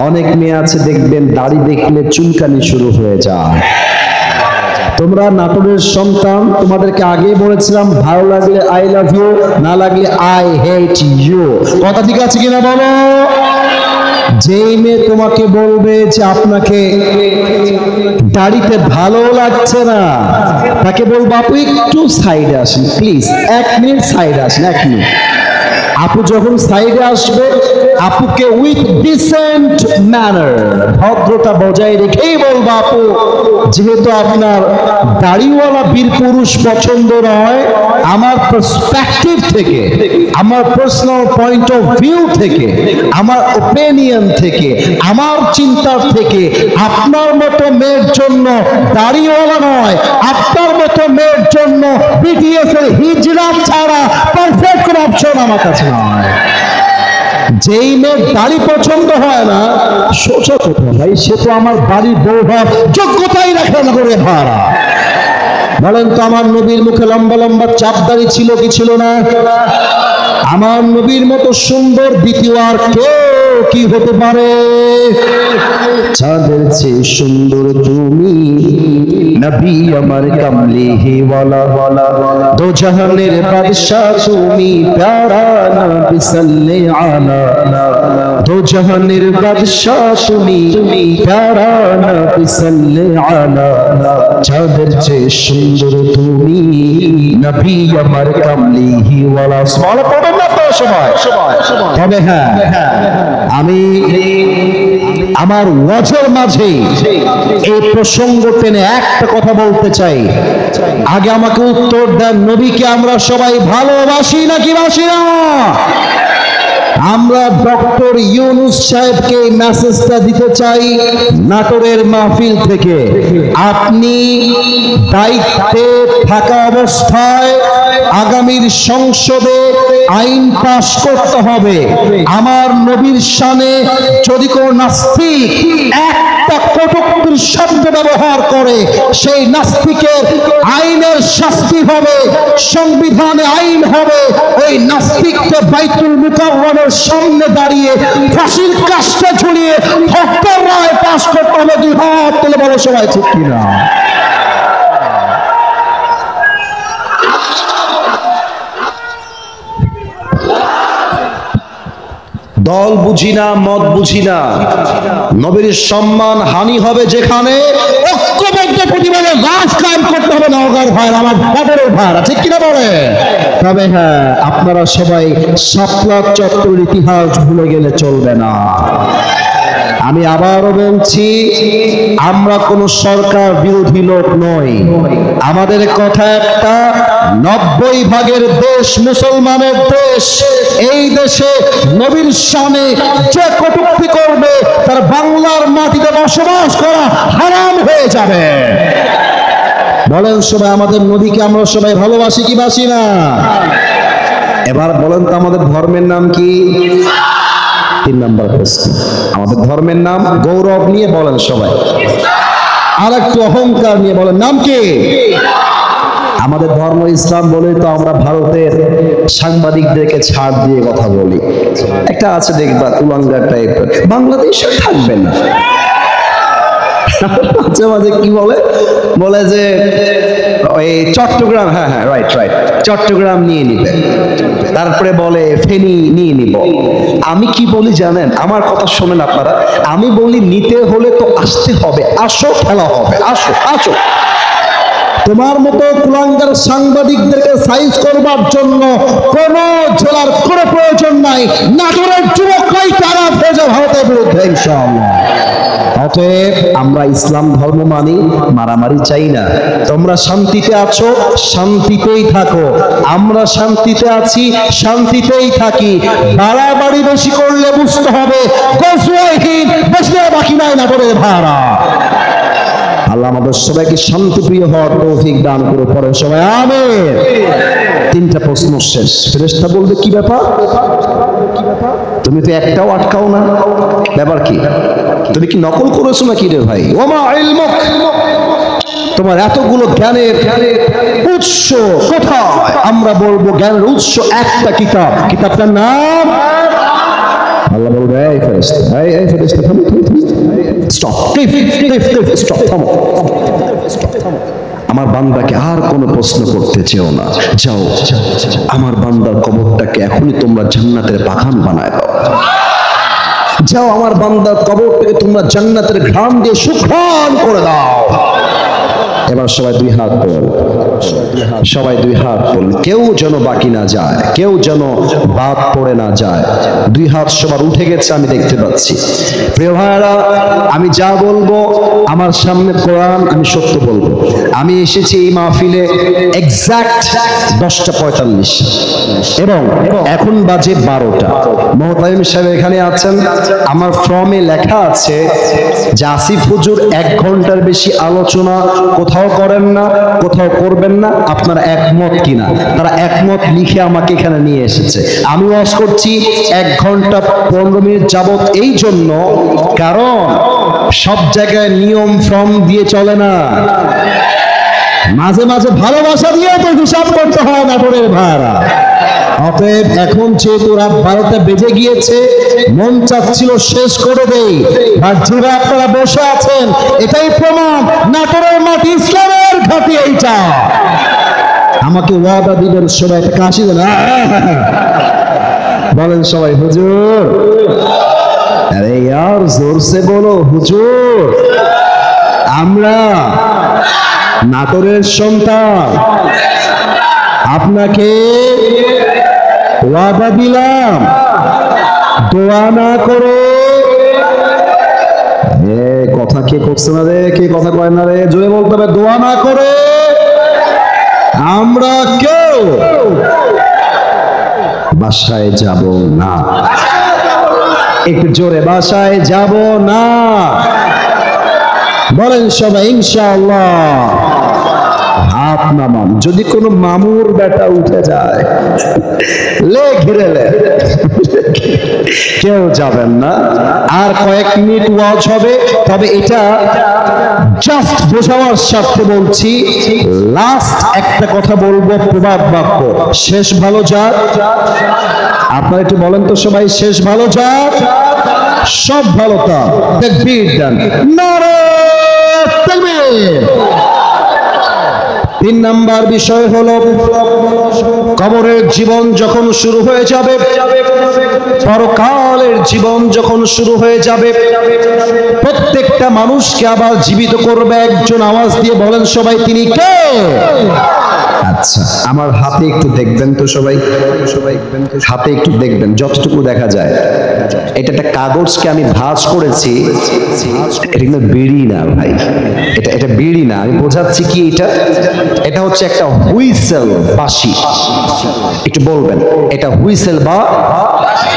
অনেক মেয়ে আছে দেখবেন দাড়ি দেখলে চুলকানি শুরু হয়ে যায়। তোমরা নাটোরের সন্তান, তোমাদেরকে আগেই বলেছিলাম, ভালো লাগলে আই লাভ ইউ, না লাগলে আই হেট ইউ। কথা ঠিক আছে কিনা বলো? যেই মেয়ে তোমাকে বলবে যে আপনাকে দাড়িতে ভালো লাগছে না, তাকে বলবো আপু একটু সাইডে আসেন প্লিজ, 1 মিনিট সাইডে আসেন, 1 মিনিট। আপু যখন সাইডে আসবে, আপুকে উইথ ডিসেন্ট ম্যানার, ভদ্রতা বজায় রেখেই বলবো আপু যেহেতু আপনার দাড়িওয়ালা বীর পুরুষ পছন্দ নয়, আমার পার্সপেক্টিভ থেকে, আমার পার্সোনাল পয়েন্ট অফ ভিউ থেকে, আমার ওপিনিয়ন থেকে, আমার চিন্তার থেকে আপনার মতো মেয়ের জন্য দাড়িওয়ালা নয়, আপনার মতো মেয়ের জন্য বিটিএস এর হিজড়া ছাড়া পারফেক্ট কোন অপশন আমার কাছে নয়। যেই মেয়ের দাড়ি পছন্দ হয় না, সোজা কথা ভাই, সে তো আমার বাড়ির বউ হওয়ার যোগ্যতাই রাখে না করে ভাড়া। বলেন তো আমার নবীর মুখে লম্বা লম্বা চাপ দাড়ি ছিল কি ছিল না? আমার নবীর মতো সুন্দর দ্বিতীয় আর কেউ কি হতে পারে? চাঁদের চেয়ে সুন্দর তুমি, নবী আমার কামলিহি ওয়ালা, দো জাহানের বাদশা তুমি, প্যারা নবী সাল্লে আলা, দো জাহানের বাদশা তুমি, প্যারা নবী সাল্লে আলা, চাঁদের চেয়ে সুন্দর তুমি, নবী আমার কামলিহি ওয়ালা। সুবহানাল্লাহ পড়বেন না তো সবাই? তবে হ্যাঁ, আমি আমার ওয়াজের মাঝে এই প্রসঙ্গ টেনে একটা কথা বলতে চাই। আগে আমাকে উত্তর দেন, নবীকে আমরা সবাই ভালোবাসি নাকি বাসি না? আমরা ডক্টর ইউনূস সাহেবকে এই মেসেজটা দিতে চাই নাটোরের মাহফিল থেকে। আপনি দায়িত্বে থাকা অবস্থায় আগামীর সংসদে আইন পাশ করতে হবে, আমার নবীর শানে যদি কোনো নাস্তিক একটা কটূক্তির শব্দ ব্যবহার করে, সেই নাস্তিকের আইনের শাস্তি হবে, সংবিধানে আইন হবে, ওই নাস্তিককে বাইতুল মুকাররমের সামনে দাঁড়িয়ে ফাঁসির কাস্টে ঝুলিয়ে হত্যার রায় পাশ করতে হবে। 2 হাত তুলে বলো সবাই ঠিক কিনা? দল বুঝি না, মত বুঝি না, নবীর সম্মান হানি হবে যেখানে, ঐক্যবদ্ধ প্রতিবাদে রাজ কায়েম করতে হবে। নওগাঁর ভাই, আমার বাবারের ভাইরা ঠিক কিনা বলে? তবে হ্যাঁ, আপনারা সবাই শাপলা চত্বরের ইতিহাস ভুলে গেলে চলবে না। আমি আবারও বলছি, আমরা কোন সরকার বিরোধী লোক নই। আমাদের কথা একটা, 90% দেশ মুসলমানের দেশ। এই দেশে নবীর শানে যে কটূক্তি করবে তার বাংলার মাটিতে বসবাস করা হারাম হয়ে যাবে। বলেন সবাই, আমাদের নবীকে আমরা সবাই ভালোবাসি কি বাসি না? এবার বলেন তো আমাদের ধর্মের নাম কি? 3 নম্বর প্রশ্ন, আমাদের ধর্মের নাম গৌরব নিয়ে বলেন সবাই, আর একটু অহংকার নিয়ে বলেন নাম কি? আমাদের ধর্ম ইসলাম বলে তো আমরা ভারতের সাংবাদিকদেরকে ছাড় দিয়ে কথা বলি। একটা আছে দেখবা কুলাঙ্গার টাইপের, বাংলাদেশে থাকবে না, মাঝে মাঝে কি বলে, বলে যে ওই চট্টগ্রাম, হ্যাঁ হ্যাঁ রাইট রাইট, চট্টগ্রাম নিয়ে নিবে, তারপরে বলে ফেনী নিয়ে নিব। আমি কি বলি জানেন? আমার কথা শোনেন আপনারা, আমি বলি নিতে হলে তো আসতে হবে, আসো খেলা হবে, আসো আসো। তোমার মতো কুলাঙ্গার সাংবাদিকদেরকে সাইজ করবার জন্য কোন জেলার কোনো প্রয়োজন নাই। নাটোরের যুবকরাই তারা ভেজে ভারতের বিরুদ্ধে ইনশাআল্লাহ। অতএব আমরা ইসলাম ধর্ম মানি, মারামারি চাই না। তোমরা শান্তিতে আছো, শান্তিতেই থাকো, আমরা শান্তিতে আছি, শান্তিতেই থাকি। বাড়াবাড়ি বেশি করলে বুঝতে হবে গোসওয়াহীন বেশি বাকি নাই নাটোরের ভাড়া। আল্লাহ আমাদের সবাইকে শান্তিপ্রিয় হওয়ার তৌফিক দান করে, পড়েন সবাই আমিন। 3টা প্রশ্ন শেষ। ফেরেশতা বলবে কি ব্যাপার? তুমি তো একটাও আটকাও না, ব্যাপার কি? তুমি কি নকল করেছো নাকি রে ভাই? ওমা ইলমুক, তোমার এতগুলো জ্ঞানের উৎস কোথায়? আমরা বলবো জ্ঞানের উৎস একটা কিতাব, কিতাবটার নাম আল্লাহ বলবে এই ফেরেশতা, এই ফেরেশতা থামো, স্টপ, স্টপ, থামো। আমার বান্দাকে আর কোনো প্রশ্ন করতে চেও না, যাও আমার বান্দার কবরটাকে এখনই তোমরা জান্নাতের বাগান বানায় দাও। যাও আমার বান্দার কবর থেকে তোমরা জান্নাতের ঘ্রাণ দিয়ে সুঘ্রাণ করে দাও। এবার সবাই দুই হাত তোল, সবাই দুই হাত তোল, কেউ যেন বাকি না যায়, কেউ যেন বাদ পড়ে না যায়। দুই হাত সবার উঠে গেছে আমি দেখতে পাচ্ছি। প্রিয় ভাইরা, আমি যা বলবো আমার সামনে কোরআন, আমি সত্য বলবো। আমি এসেছি এই মাহফিলে এক্সাক্ট 10:45 এবং এখন বাজে 12টা। মোহতামিম সাহেব এখানে আছেন, আমার ফর্মে লেখা আছে যে আসিফ হুজুর 1 ঘন্টার বেশি আলোচনা কোথাও করেন না, কোথাও করবেন না, আপনারা একমত কিনা? তারা একমত লিখে আমাকে এখানে নিয়ে এসেছে। আমি ওয়াজ করছি 1 ঘন্টা 15 মিনিট যাবত, এই জন্য কারণ সব জায়গায় নিয়ম ফর্ম দিয়ে চলে না, মাঝে মাঝে ভালোবাসা দিয়ে তো হিসাব করতে হয় নাটোরের ভাইরা। অতএব এখন যেহেতু রাত 12টা বেজে গিয়েছে, মন চাচ্ছিল শেষ করে দেই, আর যারা আপনারা বসে আছেন এটাই প্রমাণ নাটোরের মাটি ইসলামের ঘাঁটি। এইটা আমাকে ওয়াদা দিবেন সবাই, একটা কাশি দেন, বলেন সবাই হুজুর। আরে यार जोर से बोलो হুজুর। আমরা নাটোরের সন্তান, আপনাকে ওয়াদা দিলাম দোয়া না করে। কথা কে করছে না রে, কে কথা কয় না রে, জোরে বলতে হবে, দোয়া না করে আমরা কেউ বাসায় যাব না। একটু জোরে, বাসায় যাব না বলেন সবাই ইনশাআল্লাহ। হাত নামান, যদি কোনো মামুর বেটা উঠে যায় লে ঘিরে লে, কেউ যাবেন না। আর কয়েক মিনিট ওয়াজ হবে, তবে এটা জাস্ট বোঝাবার স্বার্থে বলছি। লাস্ট একটা কথা বলবো, প্রবাদ বাক্য, শেষ ভালো যাক। আপনারা একটু বলেন তো সবাই, শেষ ভালো যাক, সব ভালো তা। তাকবীর দেন, নারে তাকবীর। 3 নাম্বার বিষয় হলো, কবরের জীবন যখন শুরু হয়ে যাবে, পরকালের জীবন যখন শুরু হয়ে যাবে, প্রত্যেকটা মানুষকে আবার জীবিত করবে একজন। আওয়াজ দিয়ে বলেন সবাই, তিনি কে? আচ্ছা, আমার হাতে একটু দেখবেন তো সবাই, হাতে একটু দেখবেন যতটুকু দেখা যায়। এটা একটা কাগজকে আমি ভাঁজ করেছি, এটা কিন্তু বিড়ি না ভাই, এটা বিড়ি না। আমি বোঝাচ্ছি কি, এটা হচ্ছে একটা হুইসেল, বাঁশি। একটু বলবেন, এটা হুইসেল বা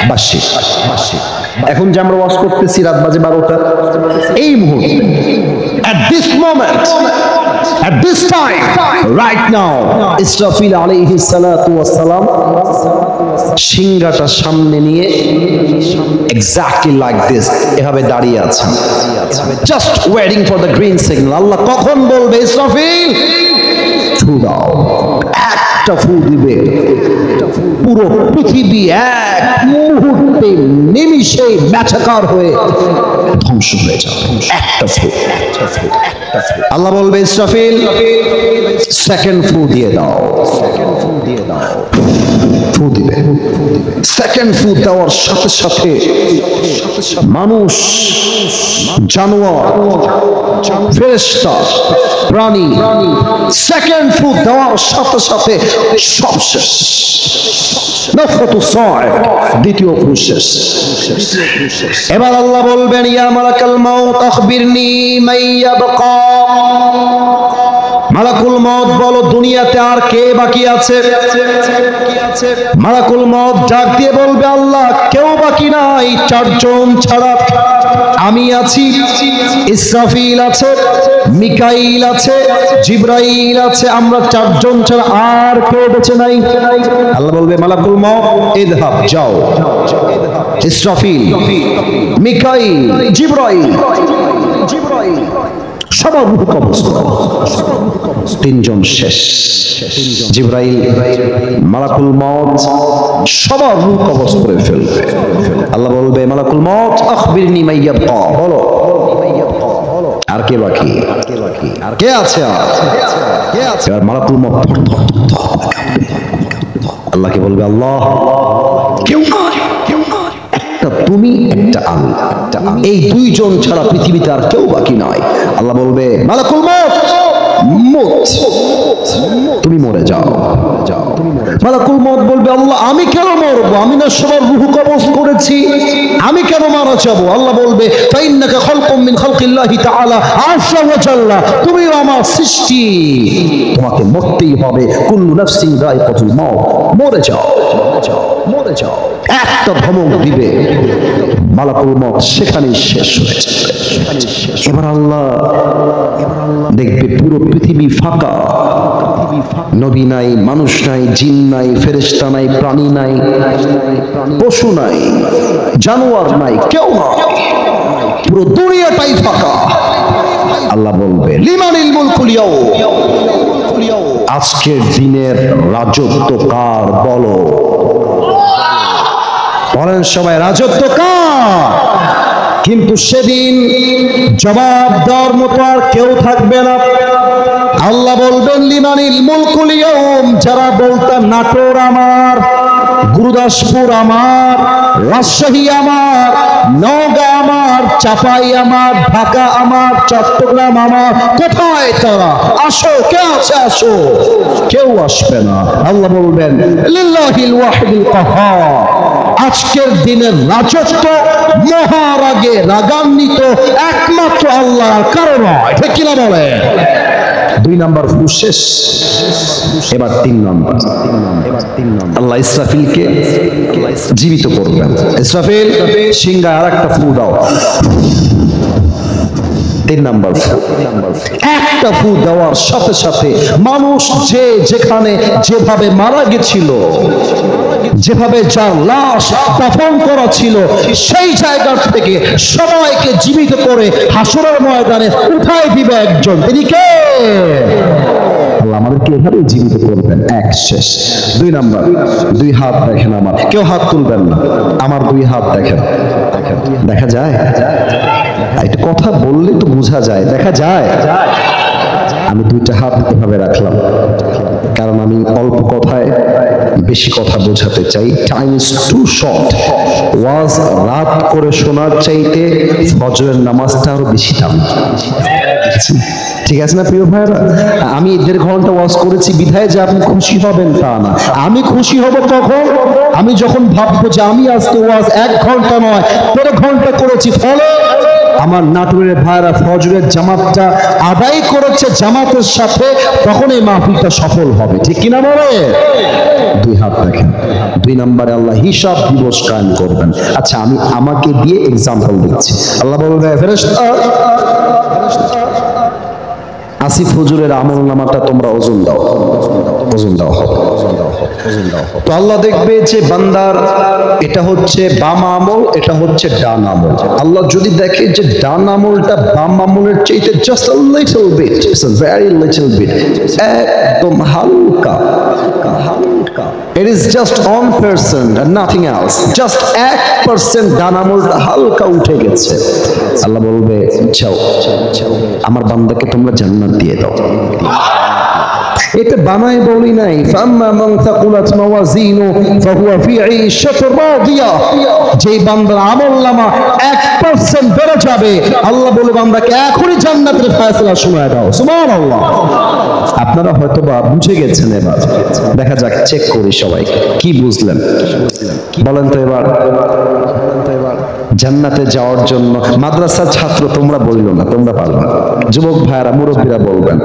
বাঁশি। এখন যে আমরা ওয়াজ করতেছি রাত বাজে 12টা, এই মুহূর্তে, at this moment, at this time, right now, Israfil আলাইহিস সালাতু ওয়াস সালাম সিংহাটা সামনে নিয়ে exactly like this এভাবে দাঁড়িয়ে আছেন, just waiting for the green signal. আল্লাহ কখন বলবে ইসরাফিল ফু দাও, একটা ফু দিবে, পুরো পৃথিবী এক মুহূর্তে নিমিষে ম্যাচাকার হয়ে ধ্বংস হয়ে যাবে। একটা ফু। আল্লাহ বলবে ইসরাফিল সেকেন্ড ফু দিয়ে দাও, ফু দিবে। সেকেন্ড ফু দেওয়ার সাথে সাথে মানুষ, জানোয়ার, ফেরেশতা, প্রাণী সেকেন্ড ফু দেওয়ার সাথে সাথে সব শেষ। দ্বিতীয় ফু শেষ। এবার আল্লাহ বলবেন ইয়া মালাকাল মাউত আখবিরনি মাইয়াবকা। মালাকুল মউত বলো দুনিয়াতে আর কে বাকি আছে? মালাকুল মউত ডাক দিয়ে বলবে আল্লাহ কেউ বাকি নাই, 4 জন ছাড়া। আমি আছি, ইসরাফিল আছে, মিকাইল আছে, জিবরাইল আছে, আমরা 4 জন ছাড়া আর কেউ বেঁচে নাই। আল্লাহ বলবে মালাকুল মউত ইযহাব, যাও। ইসরাফিল, মিকাইল, জিবরাইল সবার রূহ কবজ করো। 3 জন শেষ। জিবরাইল, মালাকুল মউত সবার রূহ কবজ করে ফেলবে। আল্লাহ বলবে মালাকুল মউত আখবিরনি মাইয়াবকা, বলো আর কে বাকি, আর কে আছে? আর মালাকুল মউত আল্লাহকে বলবে আল্লাহ কেউ নাই, একটা তুমি, একটা আমি। এই দুইজন ছাড়া পৃথিবীতে আর কেউ বাকি নয়। আল্লাহ বলবে মালাকুল মউত, মউত তুমি মরে যাও। মালাকুল মউত বলবে আল্লাহ আমি কেন মরবো, আমি না সবার রূহ কবজ করেছি, আমি কেন মারা যাবো? আল্লাহ বলবে ফাইন্নাকা খালকুম মিন খালকিল্লাহি তাআলা আযজা ওয়া জাল্লা, তুমি আমার সৃষ্টি, তোমাকে মরতেই হবে। কুল্লু নাফসিন যায়কাতুল মাউত, মরে যাও, মরে যাও। একটা ধমক দিবে, মালাকুল মউত সেখানেই শেষ হয়ে যাবে। এবার আল্লাহ দেখবে পুরো পৃথিবী ফাঁকা, নবী নাই, মানুষ নাই, জিন নাই, ফেরেশতা নাই, প্রাণী নাই, পশু নাই, জানোয়ার নাই, কেউ নাই, পুরো দুনিয়াটাই ফাঁকা। আল্লাহ বলবে লিমানিল মুলকুল ইয়াউম, আজকের দিনের রাজত্ব কার বলো? বলেন সবাই রাজত্ব কার? কিন্তু সেদিন জবাব দেওয়ার মতো আর কেউ থাকবে না। আল্লাহ বলবেন লিমানিল মুলকুল ইয়াউম, যারা বলতেন নাটোর আমার, গুরুদাসপুর আমার, রাজশাহী আমার, নওগাঁ আমার, চাপাই আমার, ঢাকা আমার, চট্টগ্রাম আমার, কোথায় তারা? আসো, কে আছে আসো? কেউ আসবে না। আল্লাহ বলবেন লিল্লাহিল ওয়াহিদুল কাহ্হার, আজকের দিনের রাজত্ব মহারাগে রাগান্বিত একমাত্র আল্লাহ, কারো নয়। ঠিক কিনা বলে? 2 নাম্বার ফু শেষ, এবার 3 নাম্বার। আল্লাহ ইসরাফিলকে জীবিত করবেন। ইসরাফিল সিংহায় আরেকটা ফু দাও। 3 নাম্বার ফু। একটা ফু দেওয়ার সাথে সাথে মানুষ যে যেখানে যেভাবে মারা গেছিল, যেভাবে যার লাশ দাফন করা ছিল, সেই জায়গা থেকে সবাইকে জীবিত করে হাসরের ময়দানে উঠাই দিবে একজন। তিনি কে? আল্লাহ আমাদেরকে এভাবেই জীবিত করবেন। এক শেষ। 2 নাম্বার, 2 হাত দেখেন আমার, কেউ হাত তুলবেন না, আমার 2 হাত দেখেন। দেখা যায়? একটু কথা বললে তো বোঝা যায়। দেখা যায়? আমি 2টা হাত এভাবে রাখলাম, কারণ আমি অল্প কথায় বেশি কথা বোঝাতে চাই। Time is too short. ওয়াজ রাত করে শোনার চাইতে ফজরের নামাজটা আরো বেশি দাম। ঠিক আছে না প্রিয় ভাইরা? আমি 1.5 ঘন্টা ওয়াজ করেছি বিধায় যে আপনি খুশি হবেন তা না। আমি খুশি হব তখন আমি যখন ভাববো যে আমি আজকে ওয়াজ 1 ঘন্টা নয় 1.5 ঘন্টা করেছি, ফলে আমার নাটোরের ভাইরা ফজরের জামাতটা আদায় করেছে জামাতের সাথে, তখন এই মাহফিলটা সফল হবে। ঠিক কিনা বলে? 2 হাত দেখেন। 2 নম্বরে আল্লাহ হিসাব দিবস কায়েম করবেন। আচ্ছা, আমি আমাকে দিয়ে এক্সাম্পল দিচ্ছি। আল্লাহ বলবে ফেরেশতা আসিফ হুজুরের আমলনামাটা তোমরা ওজন দাও, ওজন দাও। তো আল্লাহ দেখবে যে বান্দার এটা হচ্ছে বাম আমল, এটা হচ্ছে ডান আমল। আল্লাহ যদি দেখে যে ডান আমলটা বাম আমলের চাইতে just a little bit, it's a very little bit, একদম হালকা, it is just 1% and nothing else, just 1% ডান আমলটা হালকা উঠে গেছে। আল্লাহ বলবে যাও, আমার বান্দাকে তোমরা জান্নাত দিয়ে দাও। এটা বানায় বলি নাই, ফাম্মা মান তাকুলাত মাওয়াজিনু ফাহুয়া ফি ঈশাতির রাদিয়া, যেই বান্দার আমলনামা 1% বেড়ে যাবে, আল্লাহ বলে বান্দাকে এখনই জান্নাতের ফয়সালা শোনায় দাও। সুবহানাল্লাহ। আপনারা হয়তোবা বুঝে গেছেন। এবার দেখা যাক, চেক করি সবাই কি বুঝলেন। বলেন তো এবার, জান্নাতে যাওয়ার জন্য মাদ্রাসার ছাত্র তোমরা বললো না, তোমরা পারবে না। যুবক ভাইরা, মুরব্বীরা বলবেন,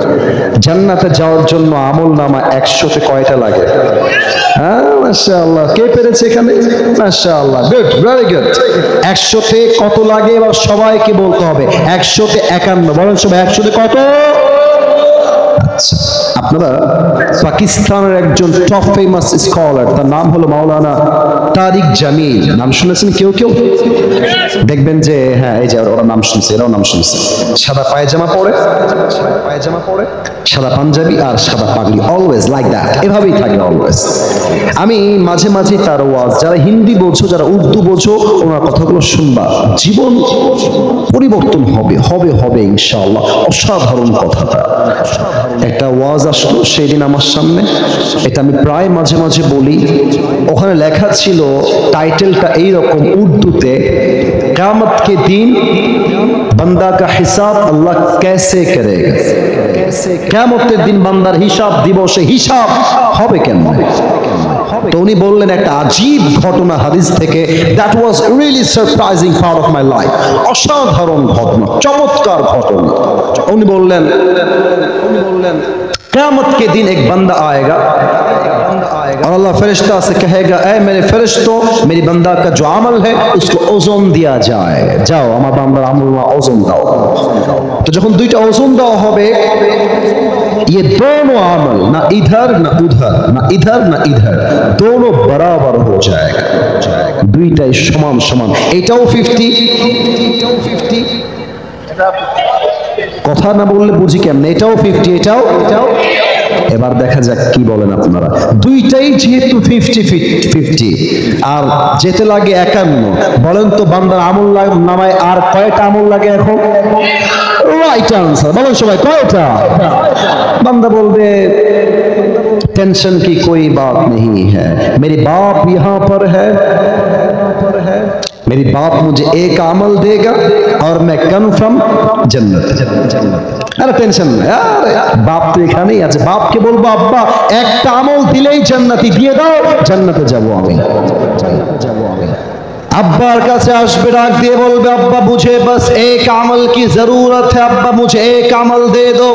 জান্নাতে যাওয়ার জন্য আমলনামা 100-তে কয়টা লাগে? হ্যাঁ, মাশাআল্লাহ। কে পেরেছে এখানে? মাশাআল্লাহ, গুড, ভেরি গুড। 100-তে কত লাগে এবার সবাইকে বলতে হবে। 100-তে 51। বলেন সবাই 100-তে কত? আচ্ছা, আপনারা পাকিস্তানের একজন টপ ফেমাস স্কলার, তার নাম হলো মাওলানা তারিক জামিল, নাম শুনেছেন কেউ কেউ? দেখবেন যে হ্যাঁ, এই যে ওরা নাম শুনছে, এরাও নাম শুনছে। সাদা পায়জামা পরে, সাদা পাঞ্জাবি আর সাদা পাগড়ি, অলওয়েজ লাইক দ্যাট, এভাবেই থাকে অলওয়েজ। আমি মাঝে মাঝে তার ওয়াজ, যারা হিন্দি বোঝো, যারা উর্দু বোঝো, ওনার কথাগুলো শুনবা, জীবন পরিবর্তন হবে হবে হবে ইনশাআল্লাহ। অসাধারণ কথাটা। একটা ওয়াজ আসলো সেই দিন আমার সামনে, এটা আমি প্রায় মাঝে মাঝে বলি। ওখানে লেখা ছিল, টাইটেলটা এইরকম উর্দুতে, কিয়ামত के दिन बंदा का हिसाब अल्लाह कैसे करेगा। কিয়ামতের দিন বান্দার হিসাব দিবসে হিসাব হবে কেমন। তো উনি বললেন একটা আজীব ঘটনা হাদিস থেকে, that was really surprising part of my life, অসাধারণ ঘটনা, চমৎকার ঘটনা। উনি বললেন क़यामत के दिन एक बंदा आएगा और अल्लाह फरिश्ता से कहेगा, ऐ मेरे फरिश्तों, मेरी बंदा का जो अमल है उसको ओजन दिया जाए, जाओ আমার বান্দার আমল ওজন দাও। তো যখন দুইটা ওজন দেওয়া হবে, ये दोनों अमल ना इधर ना उधर, ना इधर ना इधर, दोनों बराबर हो जाएगा, দুইটাই সমান সমান। এটাও 50, কথা না বললে বুঝি কেমনে, এটাও 50, এটাও। এবার দেখা যাক কি বলেন আপনারা। দুইটাই যেহেতু 50-50 আর যেতে লাগে 51, বলেন তো বান্দার আমল নামায় আর কয়টা আমল লাগে এখন? রাইট আনসার বলেন সবাই, কয়টা? বান্দা বলবে, टेंशन की कोई बात नहीं है, मेरी बाप यहाँ पर है, मेरी बाप मुझे एक अमल देगा और मैं कन्फर्म जन्नत। अरे टेंशन नहीं यार, बाप तो এখানেই আছে। বাপকে বলবো, আব্বা একটা আমল দিলেই জান্নাতি দিয়ে দাও, জান্নাতে যাব আমি। अब्बार কাছে আসবে, ডাক দিয়ে বলবে, अब्बा मुझे बस एक अमल की जरूरत है, अब्बा मुझे एक अमल दे दो।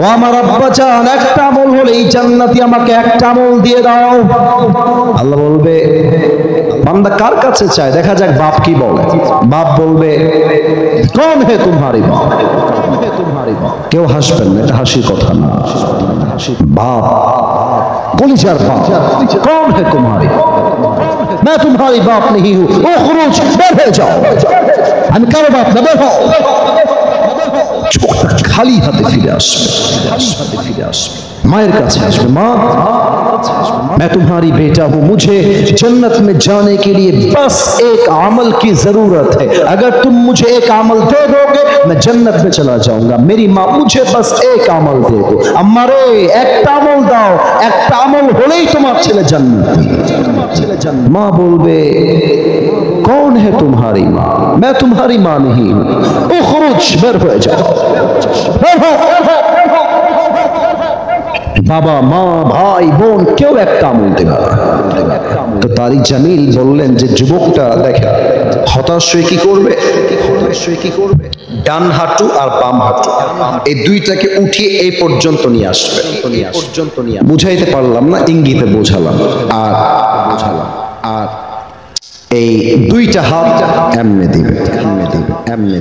ও আমার আব্বা জান, একটা আমল হলেই জান্নাতি, আমাকে একটা আমল দিয়ে দাও। আল্লাহ বলবে, বান্দা কার কাছে চায়? দেখা যাক বাপ কি বলে। বাপ বলবে, कौन है तुम्हारी बाप? কেউ হাসবেন না, এটা হাসির কথা না। বাপ, কলিজার বাপ, कौन है तुम्हारी? मैं तुम्हारी बाप नहीं हूं, ओ खुरूज, बेर हो जाओ। আমি কারো বাপ না, বের হও। খালি হাতে ফিরে আসবে, মায়ের কাছে আসবে, মা मैं तुम्हारी बेटा हूं, मुझे जन्नत में जाने के लिए बस एक अमल की जरूरत है, अगर तुम मुझे एक अमल दे दोगे मैं जन्नत में चला जाऊंगा। मेरी माँ, मुझे बस एक अमल दे दो, अम्मा रे একটা আমল দাও, একটা আমল হলেই তোমার ছেলে জান্নাতি। মা বলবে, कौन है तुम्हारी माँ? मैं तुम्हारी माँ नहीं हूं, ओ खुरूज, बेर হয়ে যাও। বাবা, মা, ভাই, বোন কেউ একটা আমল দেবে। তো তারিক জামিল বললেন যে যুবকটা দেখে হতাশ হয়ে কি করবে? ডান হাঁটু আর বাম হাঁটু এই দুইটাকে উঠিয়ে এই পর্যন্ত নিয়ে আসবে। বুঝাইতে পারলাম না, ইঙ্গিতে বোঝালাম। আর এই দুইটা হাত এমনে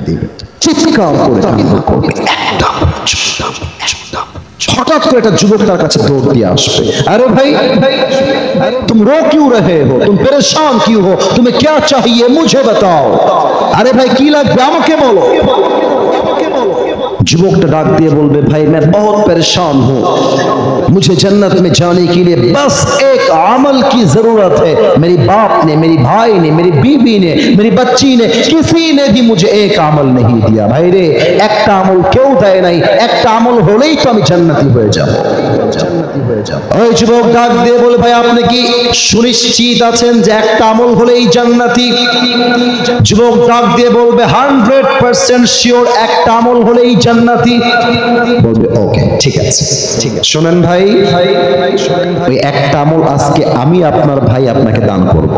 দিবে, চিৎকার করে করবে, হঠাৎ করে একটা যুবক তার কাছে দৌড় দিয়ে আসবে। আরে ভাই, तुम रो क्यों रहे हो? तुम परेशान क्यों हो? तुम्हें क्या चाहिए मुझे बताओ। আরে ভাই কি লাগবে আমাকে বলো। যুবকটা ডাক দিয়ে বলবে, भाई मैं बहुत परेशान हूँ, मुझे जन्नत में जाने के लिए बस एक अमल की जरूरत है। मेरी बाप ने, मेरी भाई ने, मेरी बीवी ने, मेरी बच्ची ने, किसी ने भी मुझे एक अमल नहीं दिया। भाई रे, একটা আমল কেউ দেয় নাই, একটা আমল হলেই তো আমি জান্নাতি হয়ে যাব। ওই যুবক ডাক দিয়ে বলে, ভাই আপনি কি সুনিশ্চিত আছেন যে একটা আমল হলেই জান্নাতি? যুবক ডাক দিয়ে বলবে, 100% শিওর, একটা আমল হলেই জান্নাতি। বলবে, ওকে ঠিক আছে। শোনেন ভাই, ওই একটা আমল আজকে আমি আপনার ভাই আপনাকে দান করব।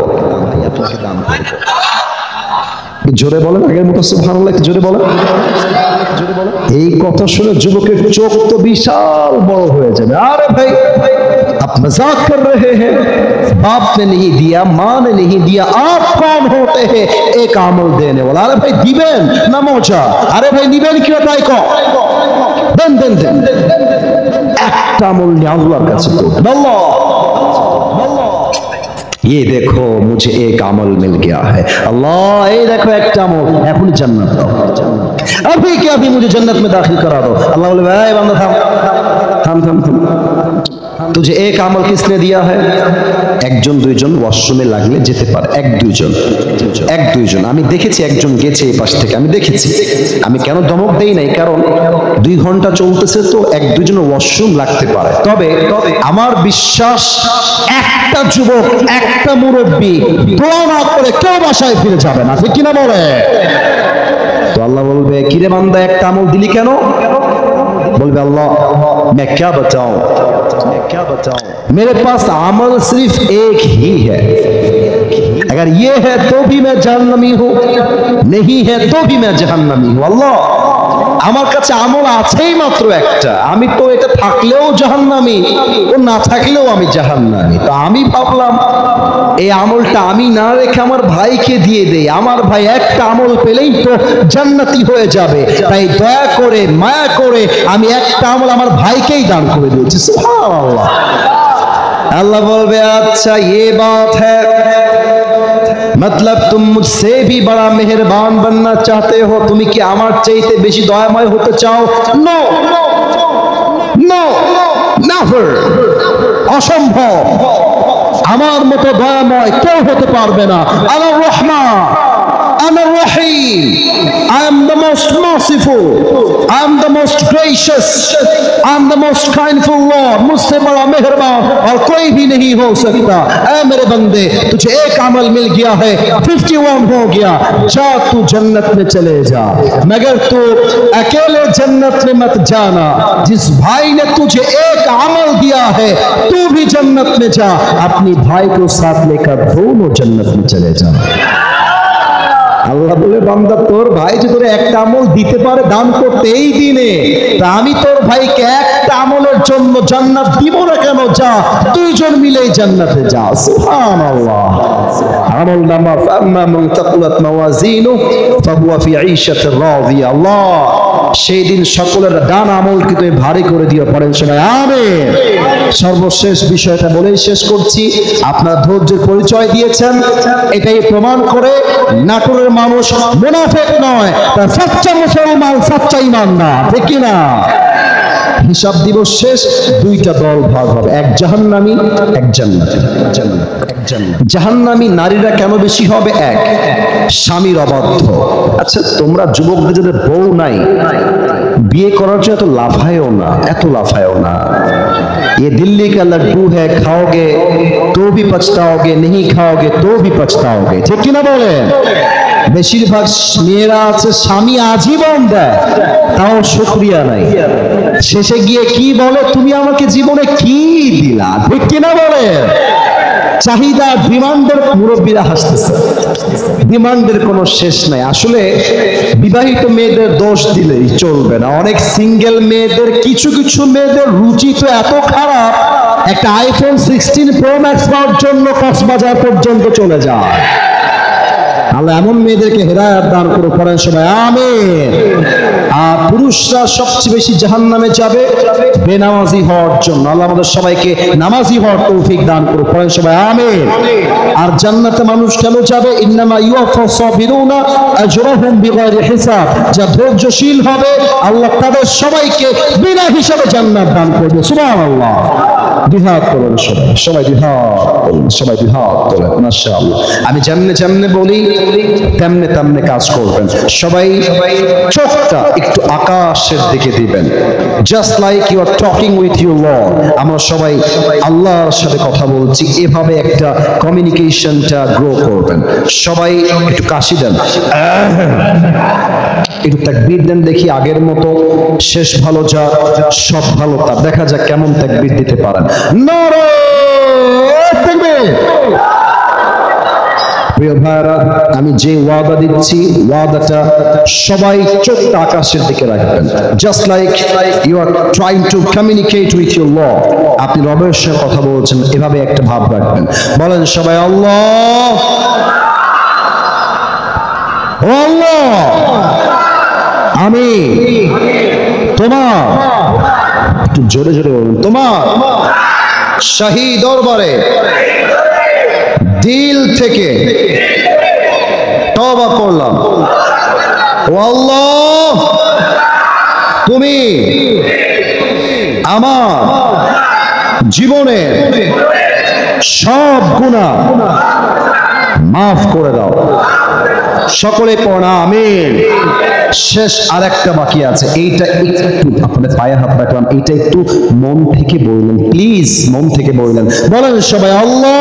জোরে বলেন, আগের মতো সুবহানাল্লাহ, জোরে বলেন। এই কথা শুনে যুবকের চোখ তো বিশাল বড় হয়ে যাবে। আরে ভাই, आप मजाक कर रहे हैं, बाप ने नहीं दिया, माँ ने नहीं दिया, आप कौन होते हैं एक আমল देने वाला? अरे भाई दिबेन ना मोचा, अरे भाई निबेन क्यों তাই কো, দেন দেন দেন। একটা আমল নিয়ে আল্লাহর কাছে করবেন, আল্লাহ ये देखो मुझे एक अमल मिल गया है, अल्लाह ये देखो एक अमल, এখন জান্নাত দাও, अभी क्या अभी मुझे जन्नत में दाखिल करा दो। अल्लाह बोले, भाई बंदा থাম, तुझे एक अमल किसने दिया है? একজন দুইজন ওয়াশরুমে লাগলে যেতে পারে, এক দুইজন আমি দেখেছি, একজন গেছে এই পাশ থেকে, আমি দেখেছি। আমি কেন ধমক দেই নাই, কারণ 2 ঘন্টা চলতেছে তো এক দুইজন ওয়াশরুম লাগতে পারে। তবে আমার বিশ্বাস একটা যুবক, একটা মুরব্বী দোয়া না করে কেউ বাসায় ফিরে যাবে না, ঠিক কিনা বলে? তো আল্লাহ বলবে, কিরে বান্দা একটা আমল দিলি কেন? बोलबे अल्लाह मैं क्या बताऊं, मेरे पास अमल सिर्फ एक ही है, अगर ये है तो भी मैं जहन्नमी हूं, नहीं है तो भी मैं जहन्नमी हूं। अल्लाह আমার কাছে আমল আছেই মাত্র একটা, আমি তো এটা থাকলেও জাহান্নামী, ও না থাকলেও আমি জাহান্নামী। তো আমি ভাবলাম এই আমলটা আমি না রেখে আমার ভাইকে দিয়ে দেই, আমার ভাই একটা আমল পেলেই তো জান্নাতি হয়ে যাবে, তাই দয়া করে মায়া করে আমি একটা আমল আমার ভাইকেই দান করে দিয়েছি। সুবহানাল্লাহ। अल्लाह बोलबे अच्छा ये बात है, मतलब तुम मुझसे भी बड़ा मेहरबान बनना चाहते हो, तुम्हें कि आमार चाইতে বেশি দয়াময় হতে চাও? নো নো নেভার, অসম্ভব। আমার মতো দয়াময় কেউ হতে পারবে না। আল্লাহর Rahman, I'm Rahim, I am the most merciful, I am the most gracious, I am the most kindful Lord, मुझसे बड़ा मेहरबान और कोई भी नहीं हो सकता। ऐ मेरे बंदे, तुझे एक अमल मिल गया है, 51 हो गया, जा तू जन्नत में चले जा, मगर तू अकेले जन्नत में मत जाना, जिस भाई ने तुझे एक अमल दिया है तू भी जन्नत में जा, अपनी भाई को साथ लेकर दोनों जन्नत में चले जा। আল্লাহ বলে, বান্দা তোর ভাই যে তোরে একটা আমল দিতে পারে দান করতে এই দিনে, তা আমি তোর ভাইকে একটা আমলের জন্য জান্নাত দিব না কেন? যা, দুইজন মিলেই জান্নাতে যা। সুবহানাল্লাহ। আমল নামা ফাম্মা মান তাকুলাত মাওয়াজিনু ফাহুয়া ফি ঈশাতির রাদিয়া। আল্লাহ সেই দিন সকলের ডান আমলকে তুমি ভারী করে দিও, পড়েন সবাই আমিন। সর্বশেষ বিষয়টা বলেই শেষ করছি, আপনারা ধৈর্যের পরিচয় দিয়েছেন, এটাই প্রমাণ করে নাটোরের মানুষ মুনাফিক নয়, তার সচ্চা মুসলমান, সচ্চা ইমানদার, ঠিক কি না? হিসাব দিবস শেষ, দুইটা দল ভাগ হবে, এক জাহান্নামী, এক জান্নাতি। জাহান্নামী নারীরা কেন বেশি হবে? এক, স্বামীর অবাধ্য। আচ্ছা, তোমরা যুবকদের যাদের বউ নাই, বিয়ে করার জন্য এত লাফায়ও না। ये दिल्ली का लड्डू है, खाओगे तो भी पछताओगे, नहीं खाओगे तो भी पछताओगे, ठीक কি না বলেন? বেশিরভাগ মেয়েরা আছে স্বামী আজীবন দেয়, তাও শুকরিয়া নাই, শেষে গিয়ে কি বলে, তুমি আমাকে জীবনে কি দিলা, ঠিক কি না বলেন? চাহিদা, ডিমান্ডের, মুরব্বীরা হাসতেছে, ডিমান্ডের কোনো শেষ নাই। আসলে বিবাহিত মেয়েদের দোষ দিলেই চলবে না, অনেক সিঙ্গেল মেয়েদের, কিছু মেয়েদের রুচি তো এত খারাপ, একটা আইফোন 16 প্রো ম্যাক্স পাওয়ার জন্য কক্সবাজার পর্যন্ত চলে যায়। আল্লাহ এমন মেয়েদেরকে হেদায়েত দান করুন, পড়েন সবাই আমিন। আর পুরুষরা সবচেয়ে বেশি জাহান্নামে যাবে বেনামাজি হওয়ার জন্য। আল্লাহ আমাদের সবাইকে নামাজি হওয়ার তৌফিক দান করুন, পড়েন সবাই আমিন। আর জান্নাতে মানুষ কেন যাবে? ইন্নামা ইউওয়াফাস সাবিরুনা আজরাহুম বিগাইরি হিসাব, যা ধৈর্যশীল হবে আল্লাহ তাদের সবাইকে বিনা হিসাবে জান্নাত দান করবে। সুবহানাল্লাহ। জিহাদ করুন সবাই জিহাদ করুন, মাশাআল্লাহ। আমি যেমনে বলি তেমনে কাজ করবেন। সবাই চোখটা একটু আকাশের দিকে দিবেন, just like you are talking with your lord. আমরা সবাই আল্লাহর সাথে কথা বলছি, এভাবে একটা কমিউনিকেশনটা গ্রো করবেন। সবাই একটু কাশি দেন, একটু তাকবীর দেন, দেখি আগের মতো। শেষ ভালো যার, সব ভালো তার। দেখা যাক কেমন তাকবীর দিতে পারেন। নারে তাকবীর। প্রিয় ভাইরা, আমি যে ওয়াদা দিচ্ছি, ওয়াদাটা সবাই চোখটা আকাশের দিকে রাখবেন, just like you are trying to communicate with your lord. আপনি রবের সাথে কথা বলছেন, এভাবে একটা ভাব রাখবেন। বলেন সবাই আল্লাহ, ও আল্লাহ, আমি তোমার, একটু জোরে বলুন, তোমার শাহী দরবারে দিল থেকে তওবা করলাম। ও আল্লাহ, তুমি আমার জীবনের সব গুনাহ মাফ করে দাও। সকলে পড়া আমিন। শেষ আরেকটা বাকি আছে, এইটা একটু আপনাদের পায়ে হাত রাখলাম, এইটা একটু মন থেকে বললেন প্লিজ, মন থেকে বললেন, বলেন সবাই আল্লাহ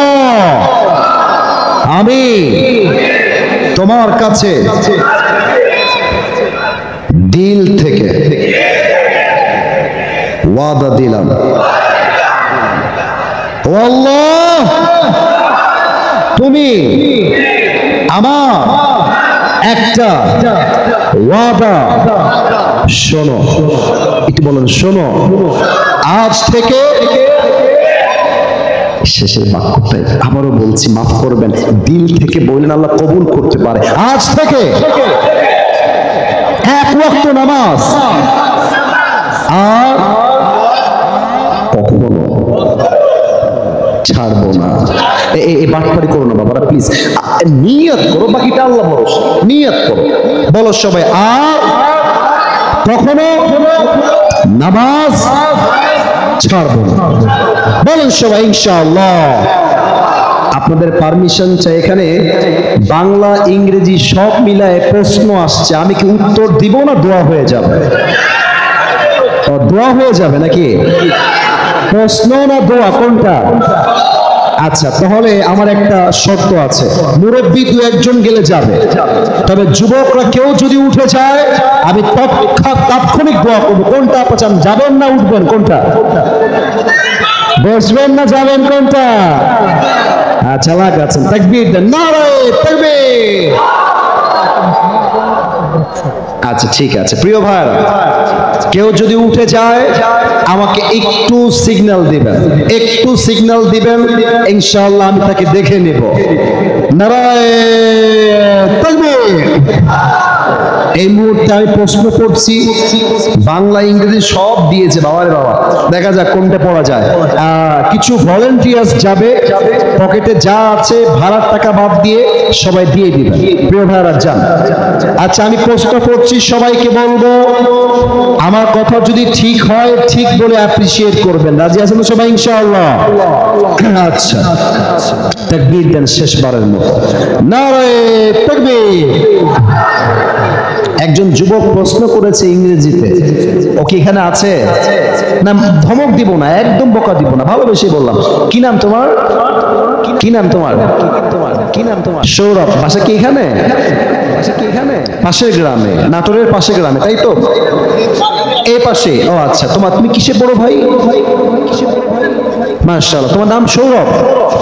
আমি তোমার কাছে দিল থেকে ওয়াদা দিলাম, ও আল্লাহ তুমি আমার একটা ওয়াদা শোনো। একটু বলেন শোনো। আজ থেকে, শেষের বাক্যটাই আবারও বলছি, মাফ করবেন, দিল থেকে বললেন, আল্লাহ কবুল করতে পারে। আজ থেকে এক ওয়াক্ত নামাজ আর কখনো ছাড়বো না। এই বাটপারি করো না বাবারা প্লিজ, নিয়ত করো, বাকিটা আল্লাহ ভরসা, নিয়ত করো। বলো সবাই, আর কখনো নামাজ ছাড়বো না। বলেন সবাই ইনশাআল্লাহ। আপনাদের পারমিশন চাই, এখানে বাংলা ইংরেজি সব মিলায় প্রশ্ন আসছে, আমি কি উত্তর দিব না দোয়া হয়ে যাবে? দোয়া হয়ে যাবে নাকি? প্রশ্ন না দোয়া, কোনটা? আচ্ছা, তাহলে আমার একটা শর্ত আছে, মুরব্বী দু একজন গেলে যাবে, তবে যুবকরা কেউ যদি উঠে যায় আমি তাৎক্ষণিক দোয়া করবো। কোনটা চান, যাবেন না উঠবেন? কোনটা? বসবেন না যাবেন? কোনটা? আচ্ছা লাগাচ্ছেন, তাকবীর দেন, নারায়ে তাকবীর। আচ্ছা ঠিক আছে প্রিয় ভাইরা, কেউ যদি উঠে যায় আমাকে একটু সিগন্যাল দিবেন, একটু সিগন্যাল দিবেন, ইনশাআল্লাহ আমি তাকে দেখে নেব। নারায়ে তাকবীর। এই মুহূর্তে আমি প্রশ্ন করছি, বাংলা ইংরেজি সব দিয়েছে বাবারে বাবা, দেখা যাক কোনটা পড়া যায়। কিছু ভলেন্টিয়ার্স যাবে, পকেটে যা আছে ভাড়ার টাকা বাদ দিয়ে সবাই দিয়ে দিবেন। প্রিয় ভাইরা যান। আচ্ছা আমি প্রশ্ন করছি, সবাইকে বলবো আমার কথা যদি ঠিক হয় ঠিক বলে অ্যাপ্রিসিয়েট করবেন। রাজি আছেন তো সবাই ইনশাআল্লাহ? আচ্ছা তাকবীর দেন শেষবারের মতো, নারায়ে তাকবীর। একজন যুবক প্রশ্ন করেছে ইংরেজিতে, ও কি এখানে আছে? না ধমক দিব না, একদম বকা দিব না, ভালোবেসে বললাম, কি নাম তোমার? কি নাম তোমার? কি নাম তোমার? সৌরভ। বাসা কি এখানে? পাশের গ্রামে, নাটোরের পাশের গ্রামে, তাই তো? এই পাশে। ও আচ্ছা, তুমি কিসে বড় ভাই? মাশাআল্লাহ, তোমার নাম সৌরভ?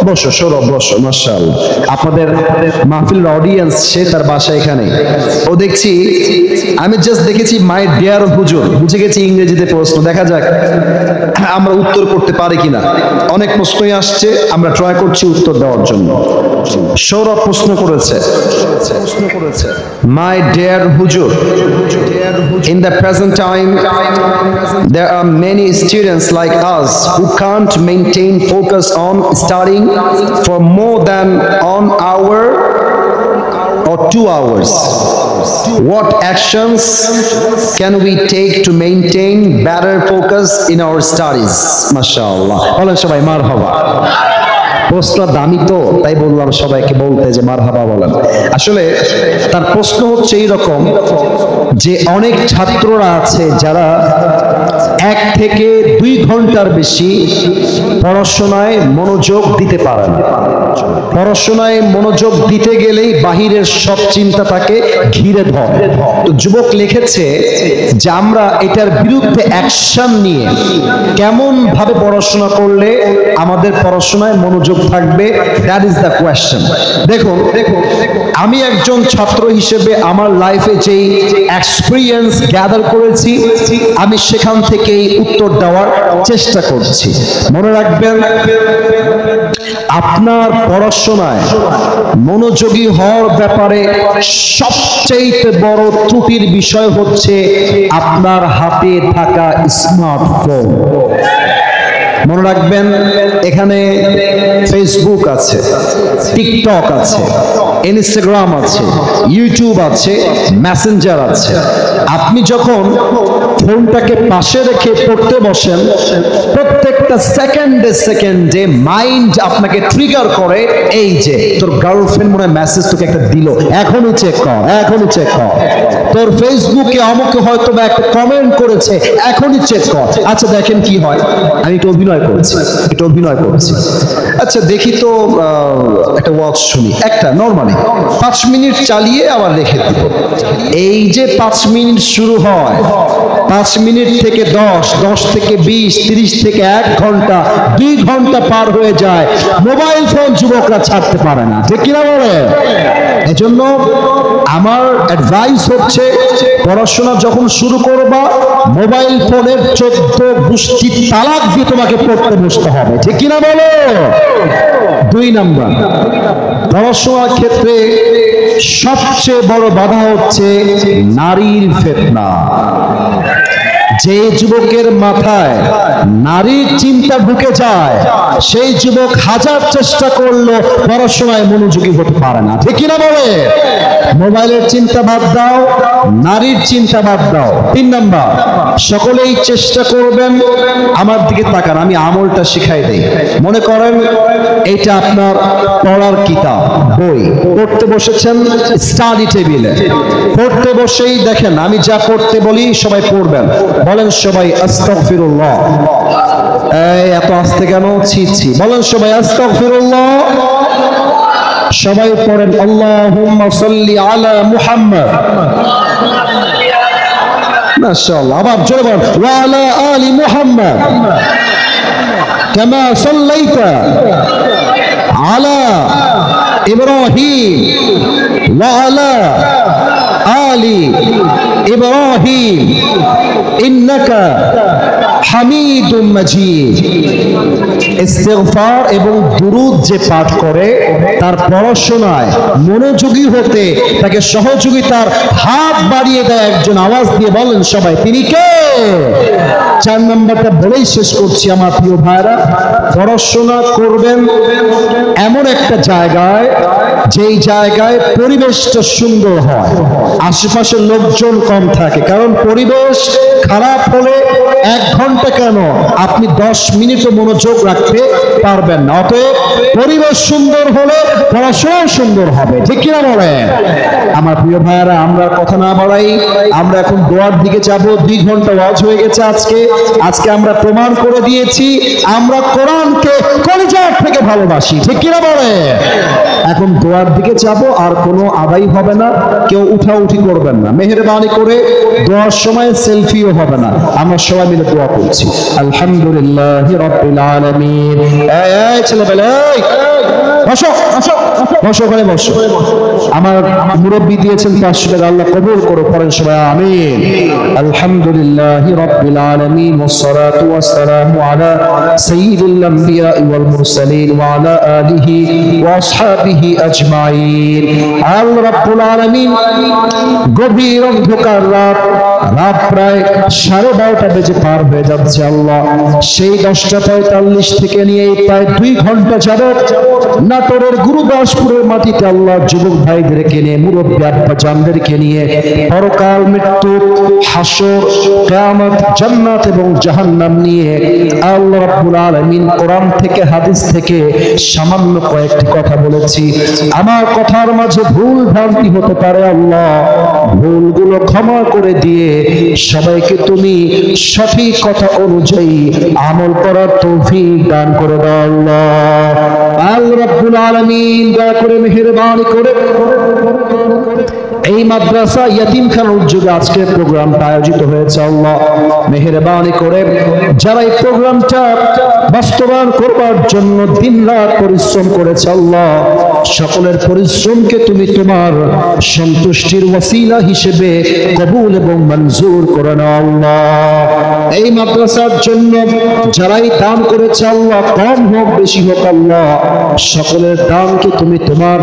বসো সৌরভ, বসো। মাশাআল্লাহ, আপনাদের মাহফিলের অডিয়েন্স, সে তার বাসা এখানে। ও দেখছি, আমি জাস্ট দেখেছি মাই ডিয়ার হুজুর, বুঝে গেছি ইংরেজিতে প্রশ্ন, দেখা যাক আমরা উত্তর করতে পারি কিনা। অনেক প্রশ্নই আসছে, আমরা ট্রাই করছি উত্তর দেওয়ার জন্য। সৌরভ প্রশ্ন করেছে, মাই ডিয়ার হুজুর, in the present time there are many students like us who can't maintain focus on studying for more than 1 hour or 2 hours. What actions can we take to maintain better focus in our studies? MashaAllah. বলেন সবাই মারহাবা। প্রশ্ন দামি তো তাই বললাম সবাইকে বলতে যে মারহাবা বলেন। আসলে তার প্রশ্ন হচ্ছে এইরকম যে অনেক ছাত্ররা আছে যারা 1 থেকে 2 ঘন্টার বেশি পড়াশোনায় মনোযোগ দিতে পারে না। পড়াশোনায় মনোযোগ দিতে গেলেই বাহিরের সব চিন্তা তাকে ঘিরে ধরে। তো যুবক লিখেছে যে আমরা এটার বিরুদ্ধে অ্যাকশন নিয়ে কেমন ভাবে পড়াশোনা করলে আমাদের পড়াশোনায় মনোযোগ থাকবে, দ্যাট ইজ দ্য কোয়েশ্চেন। দেখুন, আমি একজন ছাত্র হিসেবে আমার লাইফে যেই এক্সপিরিয়েন্স গ্যাদার করেছি আমি সেখান থেকেই উত্তর দেওয়ার চেষ্টা করছি। মনে রাখবেন, আপনার পড়াশোনায় মনোযোগী হওয়ার ব্যাপারে সবচেয়ে বড় ত্রুটির বিষয় হচ্ছে আপনার হাতে থাকা স্মার্টফোন। মনে রাখবেন, এখানে ফেসবুক আছে, টিকটক আছে, ইনস্টাগ্রাম আছে, ইউটিউব আছে, মেসেঞ্জার আছে। আপনি যখন ফোনটাকে পাশে রেখে পড়তে বসেন, প্রত্যেকটা সেকেন্ডে সেকেন্ডে মাইন্ড আপনাকে ট্রিগার করে, এই যে তোর গার্লফ্রেন্ড মনে হয় মেসেজ তোকে একটা দিল, এখনই চেক কর, এখনই চেক কর। তোর ফেসবুকে অমুকে হয়তো বা একটা কমেন্ট করেছে, এখনই চেক কর। আচ্ছা দেখেন কি হয়, আমি একটু অভিনয় করছি, একটু অভিনয় করছি। আচ্ছা দেখি তো একটা ওয়াচ শুনি, একটা নর্মালি 5 মিনিট চালিয়ে আবার রেখে দিব। এই যে 5 মিনিট শুরু হয়, 5 মিনিট থেকে 10, 10 থেকে 20, 30 থেকে 1 ঘন্টা, 2 ঘন্টা পার হয়ে যায়। মোবাইল ফোন যুবকরা ছাড়তে পারে না, ঠিক কিনা বলে? এজন্য আমার অ্যাডভাইস হচ্ছে, পড়াশোনা যখন শুরু করবা, মোবাইল ফোনের 14 গোষ্ঠী তালাক দিয়ে তোমাকে পড়তে বসতে হবে, ঠিক কিনা বলো? 2 নাম্বার, পড়াশোনার ক্ষেত্রে সবচেয়ে বড় বাধা হচ্ছে নারীর ফিতনা। যে যুবকের মাথায় নারীর চিন্তা ঢুকে যায়, সেই যুবক হাজার চেষ্টা করলো পড়াশোনায় মনোযোগী হতে পারে না, ঠিক কিনা বলে? মোবাইলের চিন্তা বাদ দাও, নারীর চিন্তা বাদ দাও। 3 নাম্বার, সকলেই চেষ্টা করবেন, আমার দিকে তাকান, আমি আমলটা শিখাই দেই। মনে করেন এটা আপনার পড়ার কিতাব, বই, পড়তে বসেছেন স্টাডি টেবিলে, পড়তে বসেই দেখেন আমি যা পড়তে বলি সবাই পড়বেন। বলেন সবাই আস্তাগফিরুল্লাহ। এই এত আস্তে কেন? ছি ছি। বলেন সবাই আস্তাগফিরুল্লাহ। সবাই পড়েন আল্লাহুম্মা সাল্লি আলা মুহাম্মদ। মাশাআল্লাহ। আবার জোরে বলেন ওয়া আলা আলি মুহাম্মদ কামা সাল্লাইতা আলা ইব্রাহিম ওয়া আলা আলি ইব্রাহিম ইন্নাকা হামিদুম মাজিদ। ইস্তিগফার এবং দুরূদ যে পাঠ করে, তার পড়াশোনায় মনোযোগী হতে তাকে সহযোগিতার হাত বাড়িয়ে দেয় একজন। আওয়াজ দিয়ে বলেন সবাই, তিনি কে? 4 নম্বরটা বলেই শেষ করছি আমার প্রিয় ভাইরা। পড়াশোনা করবেন এমন একটা জায়গায়, যেই জায়গায় পরিবেশটা সুন্দর হয়, আশেপাশের লোকজন কম থাকে। কারণ পরিবেশ খারাপ হলে 1 ঘন্টা কেন, আপনি 10 মিনিটও মনোযোগ রাখতে পারবেন না। অতএব পরিবেশ সুন্দর হলে পড়াশোনা সুন্দর হবে, ঠিক কিনা বলেন? আমার প্রিয় ভাইয়ারা, আমরা কথা না বাড়াই, আমরা এখন দোয়ার দিকে যাব। 2 ঘন্টা ওয়াজ হয়ে গেছে আজকে আমরা প্রমাণ করে দিয়েছি আমরা কোরআনকে কলিজার থেকে ভালোবাসি, ঠিক কিনা বলে? এখন দোয়ার দিকে যাব, আর কোনো আদায় হবে না, কেউ উঠাউঠি করবেন না, মেহেরবানি করে। দোয়ার সময় সেলফিও হবে না, আমরা সবাই মিলে দোয়া করছি। আলহামদুলিল্লাহি রাব্বিল আলামিন। এই ছেলেবেলা, বসো বসো বসো, ওখানে বসো। আমার মুরব্বি দিয়েছেন 500 টাকা, আল্লাহ কবুল করো, পড়েন সবাই আমিন। আলহামদুলিল্লাহি রাব্বিল আলামিন ওয়াসসালাতু ওয়াসসালামু আলা সাইয়্যিদিল আমবিয়া ওয়াল মুরসালিন ওয়া আলা আলিহি ওয়া আসহাবিহি আজমাইন। আল্লাহ রাব্বুল আলামিন, গভীর অন্ধকার রাত প্রায় 12:30 বেজে পার হয়ে যাচ্ছে। আল্লাহ সেই 10:45 থেকে নিয়ে প্রায় 2 ঘন্টা যাবত নাটোরের গুরুদাসপুরের মাটিতে আল্লাহ যুবক ভাইদেরকে নিয়ে, মুরব্বী আব্বা জানদেরকে নিয়ে পরকাল, মৃত্যু, হাসর, কিয়ামত, জান্নাত এবং জাহান্নাম নিয়ে আল্লাহ রাব্বুল আলামিন কোরআন থেকে হাদিস থেকে সামান্য কয়েকটি কথা বলেছি। আমার কথার মাঝে ভুল ভ্রান্তি হতে পারে, আল্লাহ ভুলগুলো ক্ষমা করে দিয়ে সবাইকে তুমি সঠিক কথা অনুযায়ী আমল করার তৌফিক দান করে দাও আল্লাহ। আল্লাহ রাব্বুল আলামিন দয়া করে মেহেরবানি করে এই মাদ্রাসা ইয়াতিমখানার উদ্যোগে আজকের প্রোগ্রামটা আয়োজিত হয়েছে। আল্লাহ মেহেরবানি করে যারা এই প্রোগ্রামটা বাস্তবায়ন করবার জন্য দিনরাত পরিশ্রম করেছে, আল্লাহ সকলের পরিশ্রমকে তুমি তোমার সন্তুষ্টির ওয়াসিলা হিসেবে কবুল এবং মঞ্জুর করে নাও আল্লাহ। এই মাদ্রাসার জন্য যারাই দান করেছে, আল্লাহ কম হোক বেশি হোক, আল্লাহ সকলের দানকে তুমি তোমার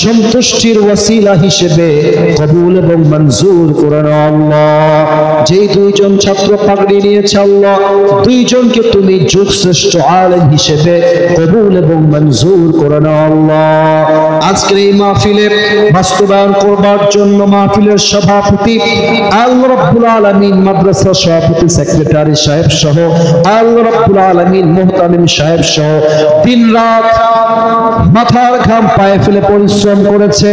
সন্তুষ্টির ওয়াসিলা হিসেবে কবুল এবং মঞ্জুর করে নাও আল্লাহ। যেই 2 জন ছাত্র পাগড়ি নিয়েছে, আল্লাহ 2 জনকে তুমি যুগ শ্রেষ্ঠ আলেম হিসেবে কবুল এবং মঞ্জুর করে নাও আল্লাহ। আজকের এই মাহফিলে বাস্তবায়ন করবার জন্য মাহফিলের সভাপতি আল্লাহ রাব্বুল আলামিন, মাদ্রাসা সভাপতি সেক্রেটারি সাহেব সহ আল্লাহ রাব্বুল আলামিন মুহতামিম সাহেব সহ দিন রাত মাথার ঘাম পায়ে ফেলে পরিশ্রম করেছে।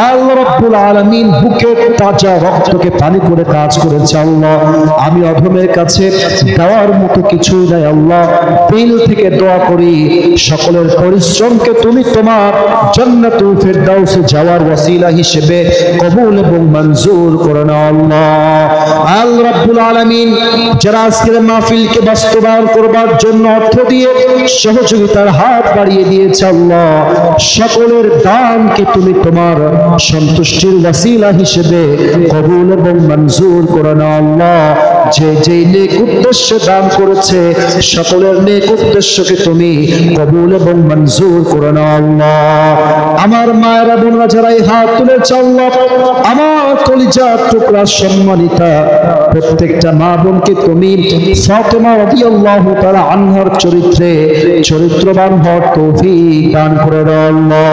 আল্লাহ রাব্বুল আলামিন বুকের তাজা রক্তকে পানি করে কাজ করেছে। আল্লাহ, আমি অধমের কাছে দেওয়ার মতো কিছুই নাই। আল্লাহ, দিল থেকে দোয়া করি সকলের পরিশ্রমকে তুমি তোমার জান্নাতুল ফেরদাউসে যাওয়ার ওয়াসিলা হিসেবে কবুল এবং মঞ্জুর করে নাও আল্লাহ। আল্লাহ রাব্বুল আলামিন যারা আজকের মাহফিলকে বাস্তবায়ন করবার জন্য অর্থ দিয়ে সহযোগিতার হাত বাড়িয়ে দিয়েছে আল্লাহ, সকলের দানকে তুমি তোমার সন্তুষ্টির ওয়াসিলা হিসেবে কবুল এবং মঞ্জুর করে নাও আল্লাহ। যে যে নেক উদ্দেশ্যে দান করেছে সকলের নেক উদ্দেশ্যকে তুমি কবুল এবং মঞ্জুর করে নাও আল্লাহ। আমার মায়েরা বোনরা যারা এই হাত তুলেছে আল্লাহ, আমার কলিজার টুকরা সম্মানিতা প্রত্যেকটা মা বোনকে তুমি ফাতেমা রাদিয়াল্লাহু তাআলা আনহার চরিত্রে চরিত্রবান হওয়ার তৌফিক দান করে দাও আল্লাহ।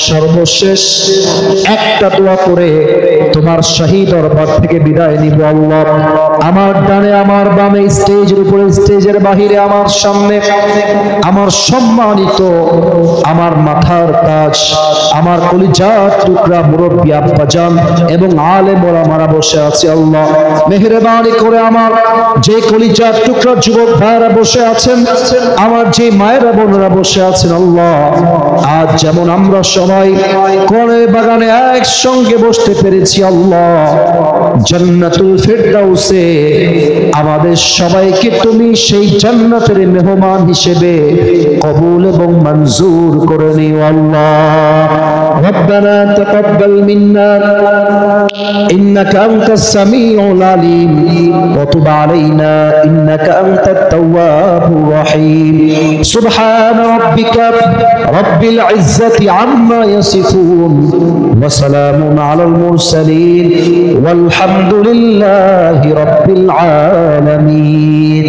সর্বশেষ একটা দোয়া করে তোমার শাহী দরবার থেকে বিদায় নিব আল্লাহ। আমার ডানে আমার বামে, স্টেজের উপরে স্টেজের বাহিরে আমার সামনে আমার সম্মানিত আমার মাথার তাজ আমার কলিজার টুকরা মুরব্বী আব্বাজান এবং আলেম ওলামারা বসে আছে আল্লাহ। মেহেরবানি করে আমার যে কলিজার টুকরা যুবক ভাইরা বসে আছেন, আমার যে মায়েরা বোনেরা বসে আছেন আল্লাহ, আজ যেমন আমরা সবাই কোণে বাগানে একসঙ্গে বসতে পেরেছি আল্লাহ, জান্নাতুল ফেরদাউসে আমাদের সবাইকে তুমি সেই জান্নাতের মেহমান হিসেবে কবুল এবং মঞ্জুর করে নিও আল্লাহ। ربنا تقبل منا إنك أنت السميع العليم وتب علينا إنك أنت التواب الرحيم سبحان ربك رب العزة عما يصفون وسلام على المرسلين والحمد لله رب العالمين.